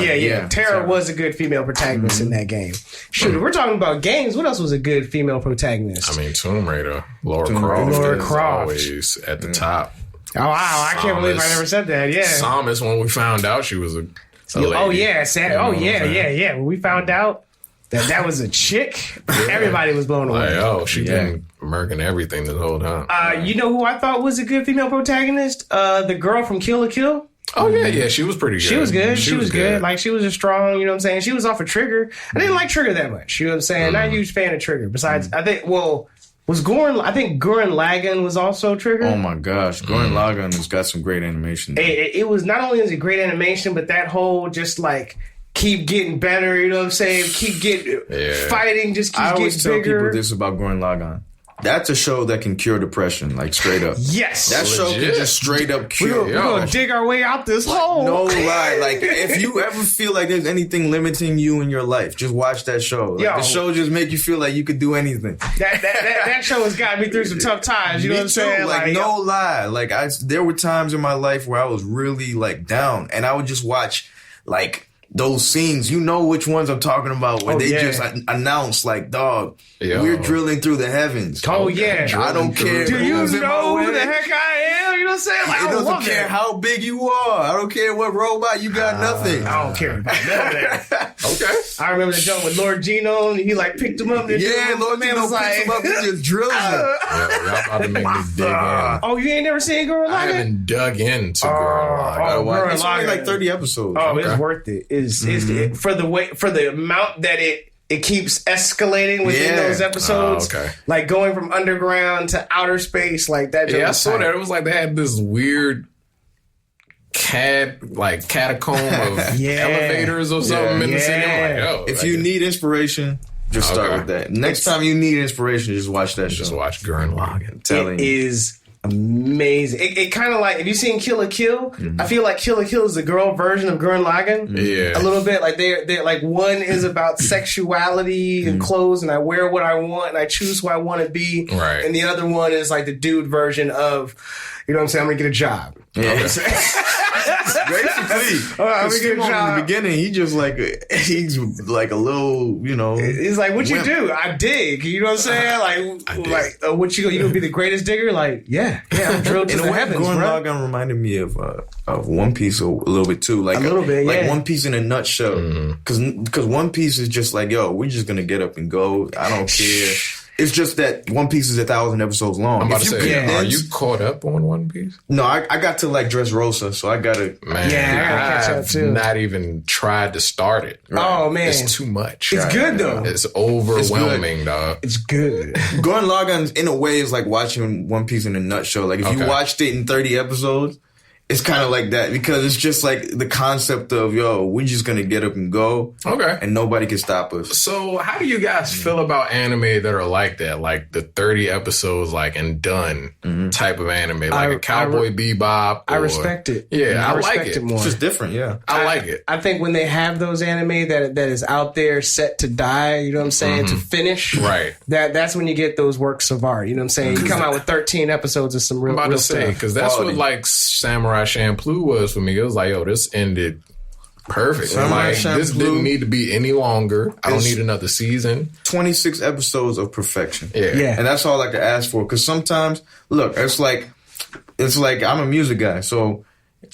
Yeah. Terra was a good female protagonist in that game. Shoot, we're talking about games. What else was a good female protagonist? I mean, Tomb Raider. Lara Croft. Always at the top. Oh wow! I can't believe I never said that. Yeah. Samus, when we found out she was a lady. Oh yeah, yeah. When we found out that was a chick, everybody was blown away. Like, oh, she been murking everything this whole time. You know who I thought was a good female protagonist? The girl from Kill la Kill. Oh yeah, she was pretty good. She was good. She was good. Like she was just strong. You know what I'm saying? She was off of Trigger. I didn't like Trigger that much. You know what I'm saying? Not a huge fan of Trigger. Besides, I think I think Gurren Lagann was also Trigger. Oh my gosh, Gurren Lagann has got some great animation. It was not only is it great animation, but that whole just like keep getting better. You know what I'm saying? Keep getting fighting. Just keep getting bigger. I always tell people this about Gurren Lagann. That's a show that can cure depression, like straight up. Yes. That show can just straight up cure. We're going to dig our way out this hole. No lie. Like, if you ever feel like there's anything limiting you in your life, just watch that show. Like, the show just make you feel like you could do anything. That show has got me through some tough times. You know what I'm saying? Like, no lie. Like, there were times in my life where I was really, like, down. And I would just watch, like, those scenes, you know which ones I'm talking about, where they just announce, like, dog, we're drilling through the heavens. Oh, yeah. I don't care. Do you know who the heck I am? You know what I'm saying? Like, it doesn't care how big you are. I don't care what robot, you got nothing. I don't care about none of that. Okay. I remember the joke with Lord Gino, and he, like, picked him up. Lord Gino picked him up and just drills him. Y'all about to make me dig in. Oh, you ain't never seen Gurren Lagann? I haven't dug into Gurren Lagann. It's only like 30 episodes. Oh, it's worth it. Is for the amount that it keeps escalating within those episodes. Like going from underground to outer space, like that. Yeah, I saw that. It was like they had this weird catacomb of elevators or something in the city. I'm like, if you need inspiration, just start with that. Next time you need inspiration, just watch that show. Just watch Gurren Lagann. It is amazing. It kind of like, have you seen Kill la Kill? I feel like Kill la Kill is the girl version of Gurren Lagann. Yeah. A little bit. Like they're like, one is about sexuality and clothes, and I wear what I want and I choose who I want to be. Right. And the other one is like the dude version of, you know what I'm saying, I'm going to get a job. Yeah. Basically, I'm gonna get a job. in the beginning, he's like a little, He's like, what you do? I dig. You know what I'm saying? What you gonna be the greatest digger? Like, yeah, I'm drilled to the heavens, bro. Gurren Lagann reminded me of One Piece a little bit too, like a little bit, like One Piece in a nutshell. Because One Piece is just like, yo, we're just gonna get up and go. I don't care. It's just that One Piece is 1,000 episodes long. I'm about to say, are you caught up on One Piece? No, I got to like Dressrosa, so I gotta. Man, I gotta catch up too. Not even tried to start it. Right. Oh man, it's too much. It's good though. It's overwhelming, dog. It's good. Gurren Lagann, in a way, is like watching One Piece in a nutshell. Like if you watched it in 30 episodes. It's kind of like that because it's just like the concept of, yo, we're just going to get up and go. Okay. And nobody can stop us. So how do you guys feel about anime that are like that? Like the 30 episodes like and done type of anime, like a Cowboy Bebop. I respect it. Yeah, I like it. More. It's just different, yeah. I like it. I think when they have those anime that is out there set to die, you know what I'm saying, to finish. Right. That's when you get those works of art. You know what I'm saying? You come out with 13 episodes of some real stuff. I'm about to say, because that's what like Samurai Champloo was for me. It was like, yo, this ended perfect. This didn't need to be any longer. I don't need another season. 26 episodes of perfection. Yeah. And that's all I could ask for. Because sometimes, look, it's like I'm a music guy. So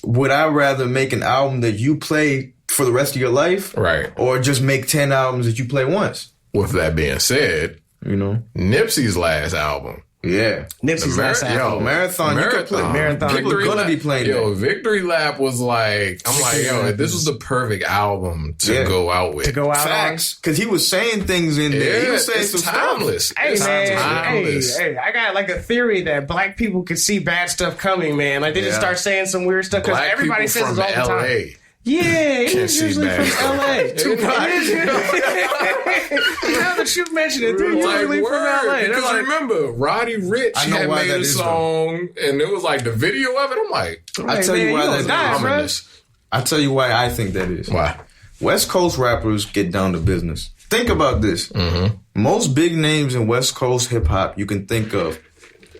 would I rather make an album that you play for the rest of your life? Right. Or just make 10 albums that you play once? With that being said, Nipsey's last album. Yeah. Nipsey's last album. Marathon. You could play Marathon. People are going to be playing that. Victory Lap was like, I'm like, yo, this was the perfect album to go out with. To go out Facts. Because he was saying things in there. He was saying some timeless. Stuff. Hey, man. Hey, I got like a theory that black people can see bad stuff coming, man. Like they just start saying some weird stuff because everybody says it all the time. LA. Yeah, he's usually from LA. Now that you mentioned it, they're usually from LA. Because I remember Roddy Ricch had made a song, and it was like the video of it. I'm like, I'll tell you why that is. I'll tell you why I think that is. Why? West Coast rappers get down to business. Think about this. Most big names in West Coast hip hop you can think of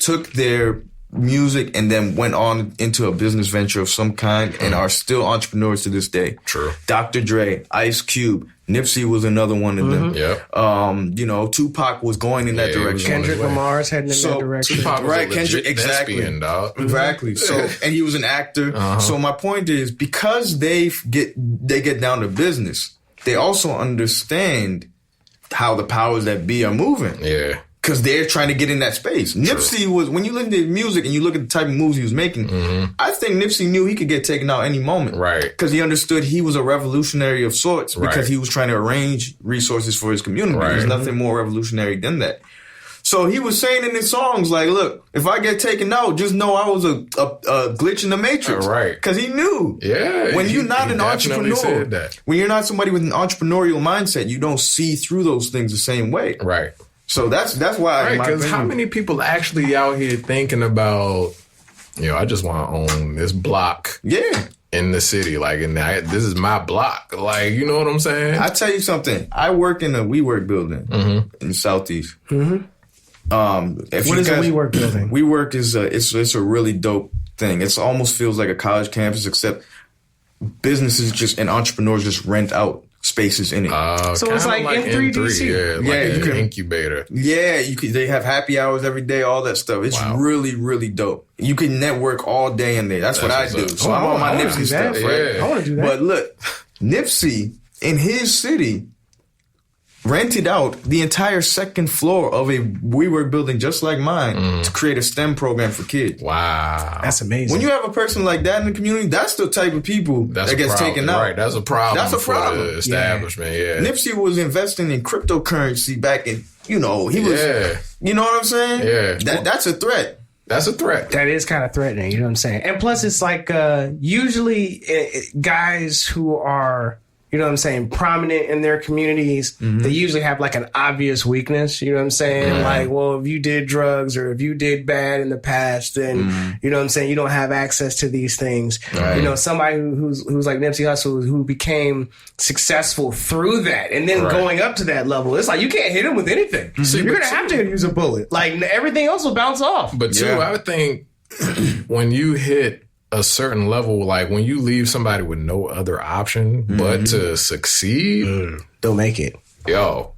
took their music and then went on into a business venture of some kind and are still entrepreneurs to this day. True. Dr. Dre, Ice Cube, Nipsey was another one of them. Yep. Tupac was going in that direction. Kendrick Lamar's heading in that direction. Tupac was right, Kendrick, exactly. Thespian, dog. Exactly. So, and he was an actor. So my point is, because they get down to business, they also understand how the powers that be are moving. Yeah. Because they're trying to get in that space. Nipsey was, when you listen to his music and you look at the type of moves he was making, I think Nipsey knew he could get taken out any moment. Right. Because he understood he was a revolutionary of sorts because he was trying to arrange resources for his community. Right. There's nothing more revolutionary than that. So he was saying in his songs, like, look, if I get taken out, just know I was a glitch in the matrix. Right. Because he knew. Yeah. When you're not an entrepreneur, said that. when you're not somebody with an entrepreneurial mindset, you don't see through those things the same way. Right. So that's why. Right, because how many people actually out here thinking about, I just want to own this block. Yeah. In the city, like, this is my block. Like, you know what I'm saying? I tell you something. I work in a WeWork building in the Southeast. What is a WeWork building? WeWork is it's a really dope thing. It almost feels like a college campus, except businesses and entrepreneurs just rent out spaces in it. So it's like M3DC. Yeah, you can incubator. Yeah, they have happy hours every day, all that stuff. It's really, really dope. You can network all day in there. That's what I do. So I'm on my Nipsey stuff, right? I want to do that. But look, Nipsey in his city rented out the entire second floor of a WeWork building just like mine to create a STEM program for kids. Wow. That's amazing. When you have a person like that in the community, that's the type of people that gets taken out. Right, that's a problem. That's a problem. For the establishment, yeah. Nipsey was investing in cryptocurrency back in, he was, you know what I'm saying? Yeah. That's a threat. That's a threat. That is kind of threatening, you know what I'm saying? And plus it's like usually guys who are, you know what I'm saying, prominent in their communities, they usually have like an obvious weakness, you know what I'm saying? Like, well, if you did drugs or if you did bad in the past, then, you know what I'm saying, you don't have access to these things. Right. You know, somebody who's like Nipsey Hussle, who became successful through that and then going up to that level, it's like you can't hit him with anything. You're going to have to use a bullet. Like, everything else will bounce off. But too, I would think when you hit a certain level, like when you leave somebody with no other option but to succeed, don't make it. Yo,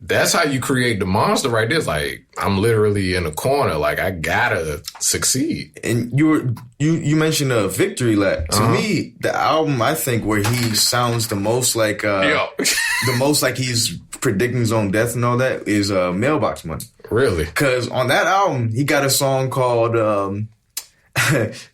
that's how you create the monster right there. It's like, I'm literally in a corner, like I gotta succeed. And you mentioned a victory lap. To me, the album I think where he sounds the most like the most like he's predicting his own death and all that is Mailbox Money. Really? Because on that album he got a song called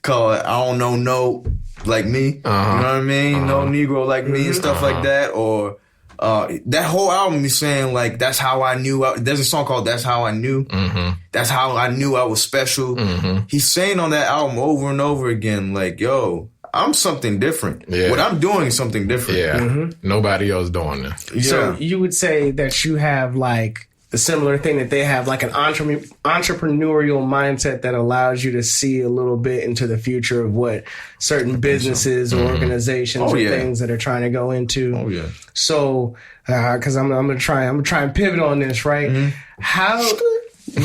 called I Don't Know No Like Me. You know what I mean? No Negro Like Me and stuff like that. Or that whole album is saying like, that's how I knew. There's a song called That's How I Knew. That's how I knew I was special. He's saying on that album over and over again, like, yo, I'm something different. What I'm doing is something different. Nobody else doing that. So you would say that you have like a similar thing, that they have like an entrepreneurial mindset that allows you to see a little bit into the future of what certain businesses or organizations or things that are trying to go into. So, because I'm gonna try and pivot on this, right?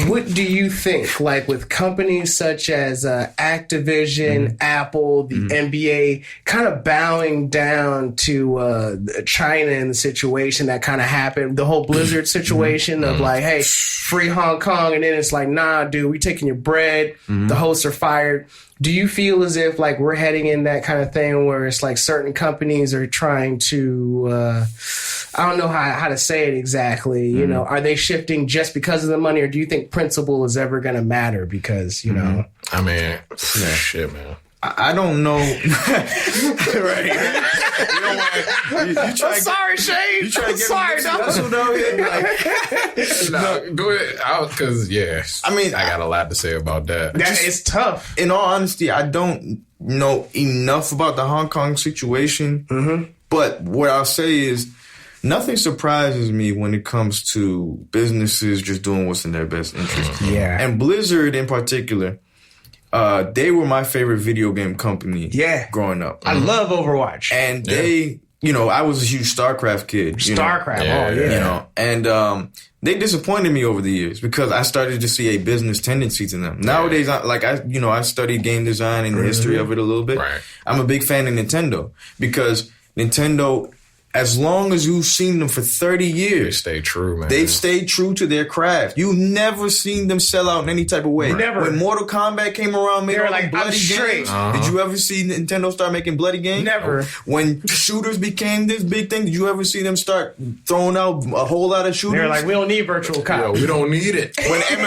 What do you think, like with companies such as Activision, Apple, the NBA, kind of bowing down to China in the situation that kind of happened, the whole Blizzard situation of like, hey, free Hong Kong, and then it's like, nah, dude, we taking your bread, the hosts are fired. Do you feel as if like we're heading in that kind of thing where it's like certain companies are trying to, I don't know how to say it exactly, you know, are they shifting just because of the money, or do you think principle is ever going to matter because, you know? I mean, shit, man. I don't know. Right. You know what? I'm sorry, Shane. You try to get sorry, no, go ahead. Because, I mean, I got a lot to say about that. That is tough. In all honesty, I don't know enough about the Hong Kong situation. But what I'll say is, nothing surprises me when it comes to businesses just doing what's in their best interest. And Blizzard in particular, they were my favorite video game company growing up. I love Overwatch. And they, you know, I was a huge StarCraft kid. StarCraft, you know, and they disappointed me over the years because I started to see a business tendency to them. Nowadays, I studied game design and the history of it a little bit. I'm a big fan of Nintendo because Nintendo, as long as you've seen them for 30 years, they stay true, man. They've stayed true to their craft. You've never seen them sell out in any type of way. Never. When Mortal Kombat came around, they were like bloody games. Did you ever see Nintendo start making bloody games? Never. When shooters became this big thing, did you ever see them start throwing out a whole lot of shooters? They're like, we don't need virtual cops. We don't need it.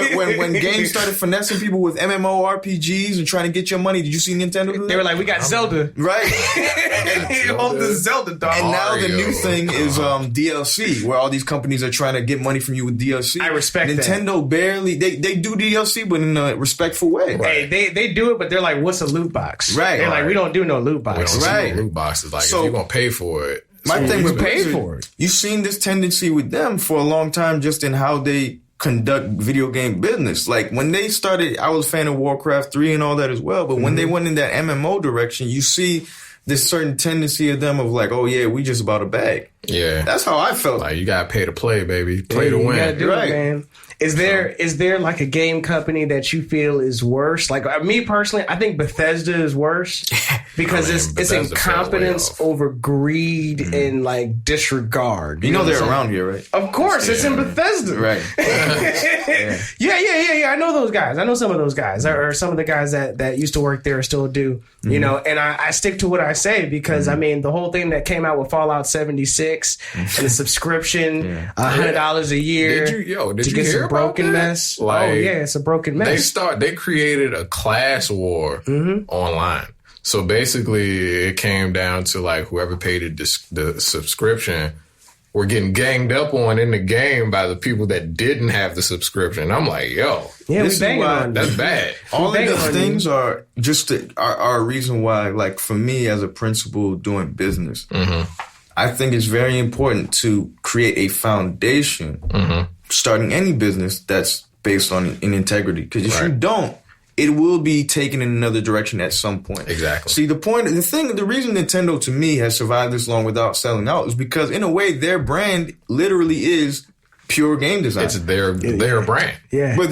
When games started finessing people with MMORPGs and trying to get your money, did you see Nintendo do that? They were like, we got Zelda. Right. Hold the Zelda, dog. And now the new thing is DLC, where all these companies are trying to get money from you with DLC. I respect Nintendo that. barely, they do DLC, but in a respectful way. Hey, they do it, but they're like, what's a loot box? Right. They're like, we don't do no loot We boxes. don't see no loot boxes. Like, if you're going to pay for it. My thing with pay Blizzard, for it. You've seen this tendency with them for a long time just in how they conduct video game business. Like when they started, I was a fan of Warcraft 3 and all that as well, but when they went in that MMO direction, you see this certain tendency of them of like, oh yeah, we just about a bag. Yeah. That's how I felt. Like, you got to pay to play, baby. Play to win. You gotta do it, man. Is there like a game company that you feel is worse? Like me personally, I think Bethesda is worse because it's incompetence over greed and like disregard. You know they're around here, right? Of course, it's in Bethesda. Right. Yeah. I know those guys. I know some of those guys, or some of the guys that used to work there still do. You know, and I stick to what I say because I mean the whole thing that came out with Fallout 76 and the subscription, $100 a year. Did you get hear some about broken that? mess? Like, it's a broken mess. They created a class war online. So basically, it came down to like whoever paid the subscription were getting ganged up on in the game by the people that didn't have the subscription. I'm like, yo, this is why that's bad. All of those things are just are a reason why, like for me as a principal doing business, I think it's very important to create a foundation, starting any business that's based on in integrity. Because if you don't, it will be taken in another direction at some point. Exactly. See, the reason Nintendo to me has survived this long without selling out is because in a way their brand literally is pure game design. It's their brand. Yeah. But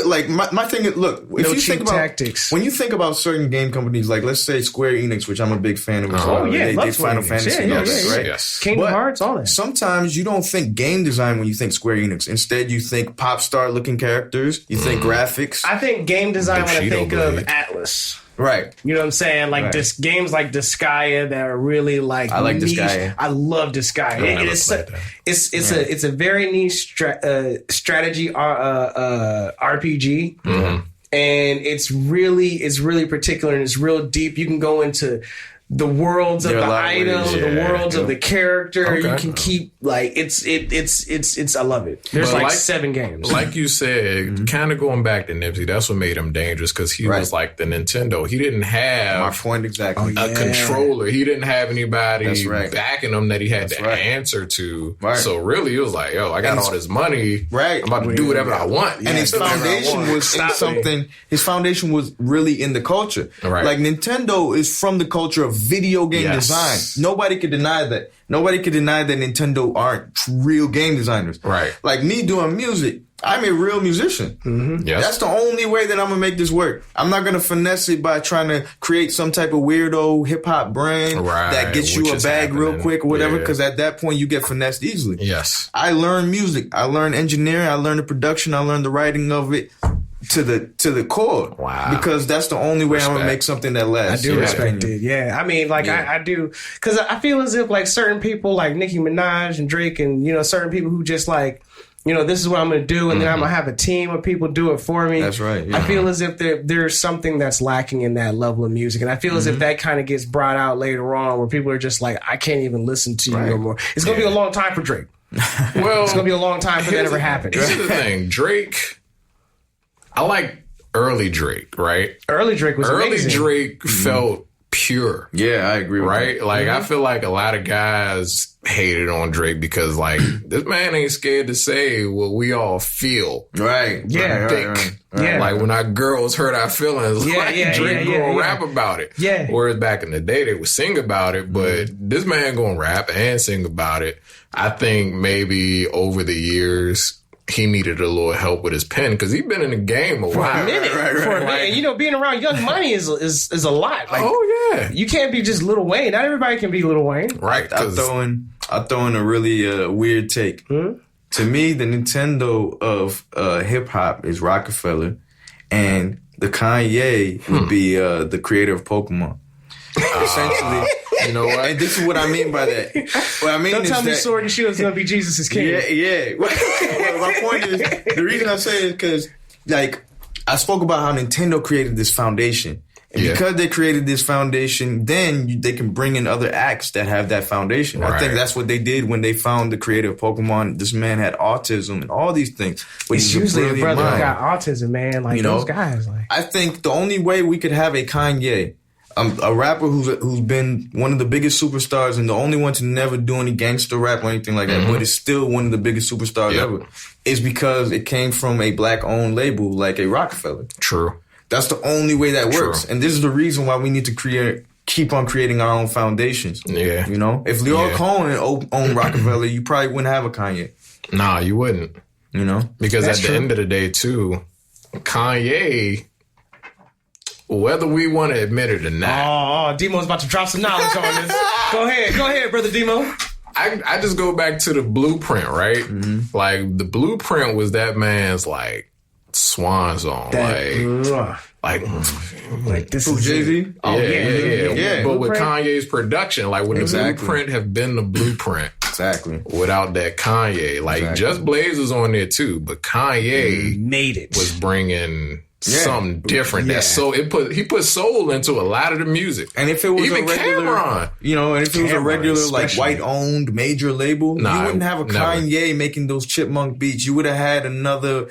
like my thing is, look, if you think about tactics. When you think about certain game companies, like let's say Square Enix, which I'm a big fan of. They Final Fantasy, right? Yes. Kingdom Hearts, all that. Sometimes you don't think game design when you think Square Enix. Instead, you think pop star looking characters. You think graphics. I think game design when I think Blade. of Atlas. Right. You know what I'm saying? Like games like Disgaea that are really like I like niche. Disgaea. I love Disgaea. It's a very niche strategy RPG. And it's really particular and it's real deep. You can go into the worlds of the item, the worlds of the character. Okay. You can keep like it's I love it. There's like 7 games. Like you said, kind of going back to Nipsey, that's what made him dangerous because he was like the Nintendo. He didn't have my point exactly a controller. He didn't have anybody backing him that he had to answer to. Right. So really, it was like, yo, I got all this money. Right. I'm about to do whatever I want. And his foundation was in something. His foundation was really in the culture. Right. Like Nintendo is from the culture of video game design. Nobody could deny that. Nobody could deny that Nintendo aren't real game designers. Right. Like me doing music, I'm a real musician. Yes. That's the only way that I'm going to make this work. I'm not going to finesse it by trying to create some type of weirdo hip-hop brand that gets you a bag real quick or whatever, because at that point you get finessed easily. Yes. I learned music. I learned engineering. I learned the production. I learned the writing of it. To the core. Wow. Because that's the only way I'm going to make something that lasts. I do respect it. Yeah. I mean, like, I do. Because I feel as if, like, certain people, like Nicki Minaj and Drake and, you know, certain people who just, like, you know, this is what I'm going to do, and then I'm going to have a team of people do it for me. That's right. Yeah. I feel as if there's something that's lacking in that level of music. And I feel as if that kind of gets brought out later on where people are just like, I can't even listen to you no more. It's going to be a long time for Drake. Well, it's going to be a long time for that ever happen. Here's the thing. Drake... I like early Drake, right? Early Drake was amazing. Early Drake felt pure. Yeah, I agree with that. Right? Like, I feel like a lot of guys hated on Drake because, like, this man ain't scared to say what we all feel. Right. Yeah. Right. Yeah. Like, when our girls hurt our feelings, Drake gonna rap about it. Yeah. Whereas back in the day, they would sing about it, but this man gonna rap and sing about it. I think maybe over the years... he needed a little help with his pen because he's been in the game a while. For a minute. For a minute. And, you know, being around Young Money is a lot. Like, you can't be just Lil Wayne. Not everybody can be Lil Wayne. Right. I'll throw in a really weird take. To me, the Nintendo of hip-hop is Rockefeller, and the Kanye would be the creator of Pokemon. Essentially... You know what? And this is what I mean by that. What I mean Don't tell me Sword and Shield is going to be Jesus' king. Yeah. Well, my point is, the reason I say it is because, like, I spoke about how Nintendo created this foundation. And because they created this foundation, then they can bring in other acts that have that foundation. Right. I think that's what they did when they found the creator of Pokemon. This man had autism and all these things. But it's usually a brother who got autism, man. Like, you know, those guys. Like, I think the only way we could have a Kanye... a rapper who's been one of the biggest superstars and the only one to never do any gangster rap or anything like that, but is still one of the biggest superstars ever, is because it came from a black-owned label like a Rockefeller. True. That's the only way that works. And this is the reason why we need to keep on creating our own foundations. Yeah. You know? If Lyor Cohen owned Rockefeller, you probably wouldn't have a Kanye. Nah, you wouldn't. You know? Because at the end of the day, too, Kanye... whether we want to admit it or not. Oh, Demo's about to drop some knowledge on this. Go ahead, brother Demo. I just go back to the blueprint, right? Like, the blueprint was that man's, like, swan song. Like this is Jay-Z? Oh, yeah. But with Kanye's production, like, would the blueprint have been the blueprint? Exactly. Without that Kanye. Like, Just Blaze was on there, too, but Kanye made it. Was bringing... something different. That's so he put soul into a lot of the music. And if it was even a regular, Cameron, and if it was a regular like white owned major label, you wouldn't have a Kanye making those Chipmunk beats. You would have had another,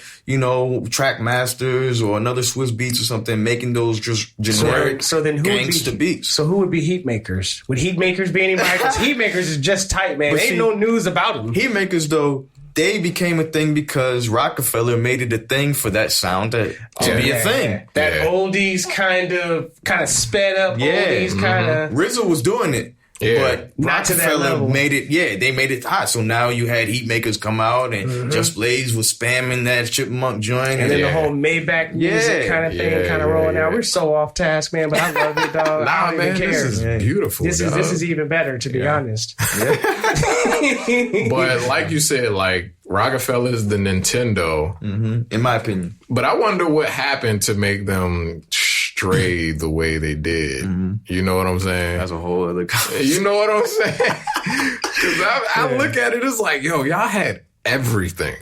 Track Masters or another Swiss Beats or something making those just generic so then who gangsta beats. So who would be Heatmakers? Would Heatmakers be anybody? Because Heatmakers is just tight, man. There ain't no news about them. Heatmakers though. They became a thing because Rockefeller made it a thing for that sound to be a thing. That oldies kind of sped up oldies kind of. RZA was doing it. Yeah. But not to that level. made it, they made it hot. So now you had Heatmakers come out and Just Blaze was spamming that Chipmunk joint. And then the whole Maybach music kind of thing kind of rolling out. We're so off task, man, but I love it, dog. I don't even care. This is beautiful. This is even better, to be honest. But like you said, like Rockefeller's the Nintendo. In my opinion. But I wonder what happened to make them stray the way they did. You know what I'm saying? That's a whole other conversation. You know what I'm saying? Because I look at it, it's like, yo, y'all had everything.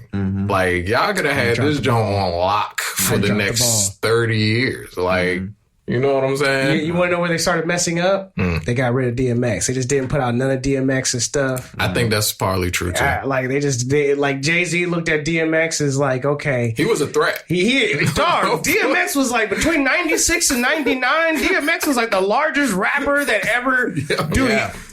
Like, y'all could have had this joint on lock for the next 30 years. Like, you know what I'm saying? You want to know where they started messing up? They got rid of DMX. They just didn't put out none of DMX's stuff. I think that's partly true, too. Like, like Jay-Z looked at DMX as like, okay. He was a threat. Dog, DMX was like, between 96 and 99, DMX was like the largest rapper that ever,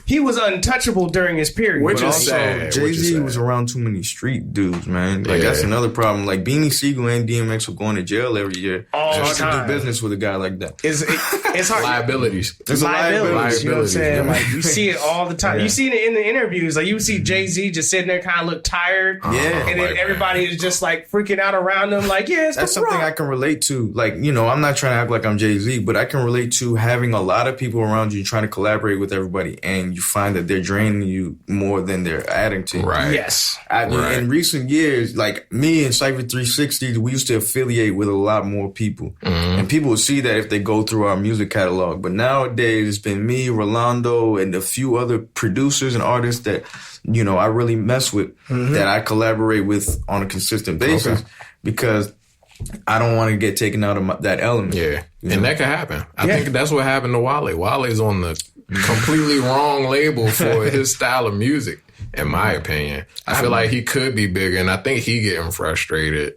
he was untouchable during his period. Which is sad. Jay-Z was around too many street dudes, man. Like, that's another problem. Like, Beanie Siegel and DMX were going to jail every year. Just to do business with a guy like that. It's hard. Liabilities. It's liabilities. You know what I'm saying? Like, you see it all the time. You see it in the interviews. Like, you see Jay-Z just sitting there kind of look tired. And then everybody is just like freaking out around him. Like, that's something I can relate to. Like, I'm not trying to act like I'm Jay-Z, but I can relate to having a lot of people around you trying to collaborate with everybody. And you find that they're draining you more than they're adding to you. Right. Yes. In recent years, like me and Cypha 360, we used to affiliate with a lot more people. And people would see that if they go through our music catalog. But nowadays, it's been me, Rolando, and a few other producers and artists that, I really mess with, that I collaborate with on a consistent basis because I don't want to get taken out of that element. Yeah. And that could happen. I think that's what happened to Wale. Wale's on the completely wrong label for his style of music, in my opinion. I feel like he could be bigger, and I think he getting frustrated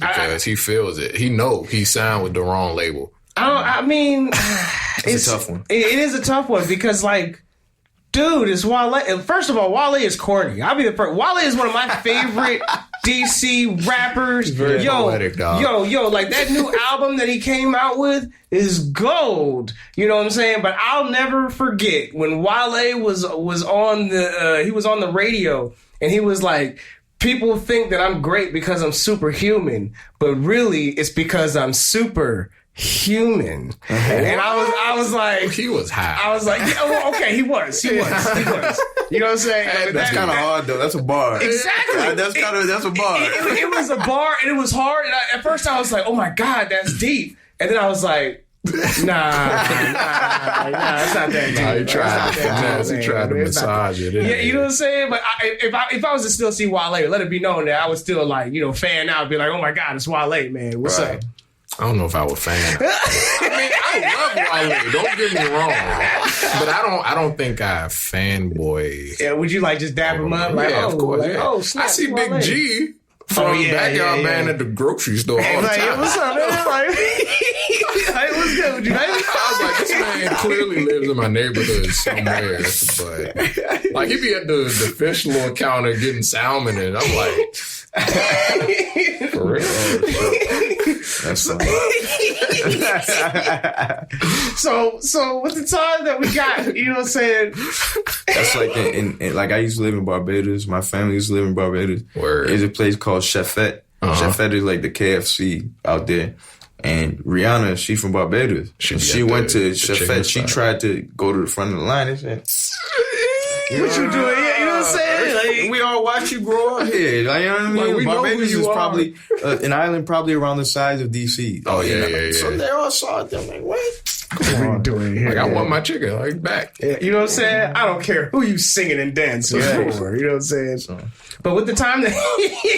because he feels it. He know he signed with the wrong label. I mean, it's a tough one. It is a tough one because, like, dude, it's Wale. First of all, Wale is corny. I'll be the first. Wale is one of my favorite DC rappers. Very poetic, dog. Yo, like that new album that he came out with is gold. You know what I'm saying? But I'll never forget when Wale was on the radio and he was like, people think that I'm great because I'm superhuman, but really it's because I'm super human. And I was like, he was high. I was like, okay, he was. You know what I'm saying? That's kind of hard though. That's a bar. Exactly. That's a bar. It was a bar and it was hard. And at first I was like, oh my God, that's deep. And then I was like, nah, it's not that deep. He tried to massage it. Yeah, you know what I'm saying? But if I was to still see Wale, let it be known that I would still like, fan out, be like, oh my God, it's Wale, man. What's up? I don't know if I would fan. I mean, I love Wale. Don't get me wrong, but I don't think I fanboy. Yeah, would you like just dab him up? Like, of course. Like, yeah. Snap, I see Wale. Big G from Backyard Band at the grocery store all the time. Like, what's up, man? Like, what's good with you, man? I was like, this man clearly lives in my neighborhood somewhere, but like he be at the fish little counter getting salmon, and I'm like, for real. That's so So with the time that we got, you know what I'm saying? That's like in like I used to live in Barbados. My family used to live in Barbados. There's a place called Chefette. Chefette is like the KFC out there. And Rihanna, she from Barbados. She went to Chefette. She tried to go to the front of the line and said, what you doing? You know what I'm saying? Like, we all watch you grow up here. Like, you know what I mean? Like, Barbados is probably an island probably around the size of DC. Oh, yeah. So they all saw it. They're like, what? What are you doing here? Like, I want my chicken, like, back. Yeah, you know what I'm saying? I don't care who you singing and dancing for. You know what I'm saying? But with the time that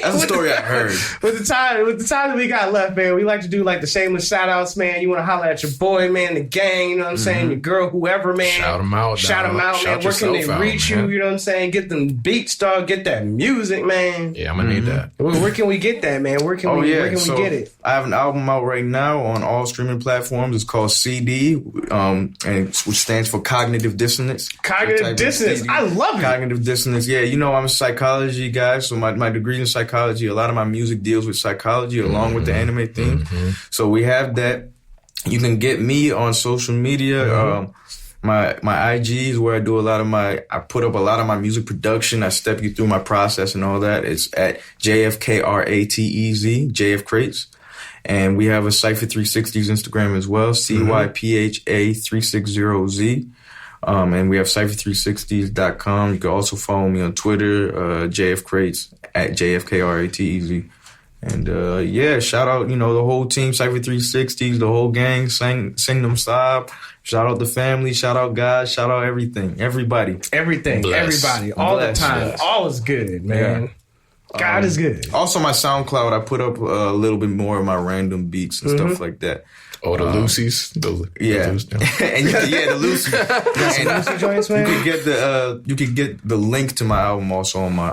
that's a story I heard. With the time that we got left, man, we like to do like the shameless shout outs, man. You want to holler at your boy, man, the gang, you know what I'm saying? Your girl, whoever, man. Shout them out, man. Where can they reach you? You know what I'm saying? Get them beats, dog. Get that music, man. Yeah, I'm gonna need that. Where can we get that, man? Where can we get it? I have an album out right now on all streaming platforms. It's called CD, which stands for Cognitive Dissonance. Cognitive Dissonance. I love it. Cognitive Dissonance. Yeah, you know I'm a psychology guy, so my degree's in psychology. A lot of my music deals with psychology along with the anime theme. So we have that. You can get me on social media. My IG is where I do I put up a lot of my music production. I step you through my process and all that. It's at JFKratez, JFKratez. And we have a Cypha 360's Instagram as well, CYPHA 360Z. And we have Cypha360s.com. You can also follow me on Twitter, JFKratez, at JFKratez. And shout out, the whole team, Cypha 360s, the whole gang, sing them stop. Shout out the family, shout out God, shout out everybody. Everything, everybody, all the time. Yes. All is good, man. Yeah. God is good. Also, my SoundCloud, I put up a little bit more of my random beats and stuff like that. Oh, the Lucy's? The Lucy's. The Lucy. Lucy joints, man. You could get the link to my album also on my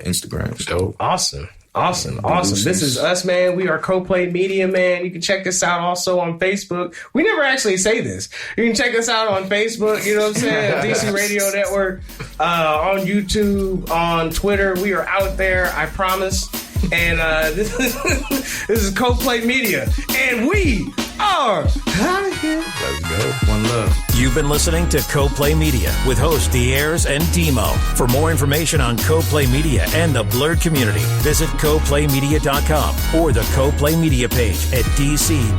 Instagram. Dope. Awesome. This is us, man. We are CoPlay Media, man. You can check us out also on Facebook. We never actually say this. You can check us out on Facebook, you know what I'm saying? DC Radio Network, on YouTube, on Twitter. We are out there, I promise. And this is CoPlay Media. And we are out of here. Let's go. One love. You've been listening to CoPlay Media with hosts Diers and Demo. For more information on CoPlay Media and the Blurred community, visit CoPlayMedia.com or the CoPlay Media page at dc.radio.gov.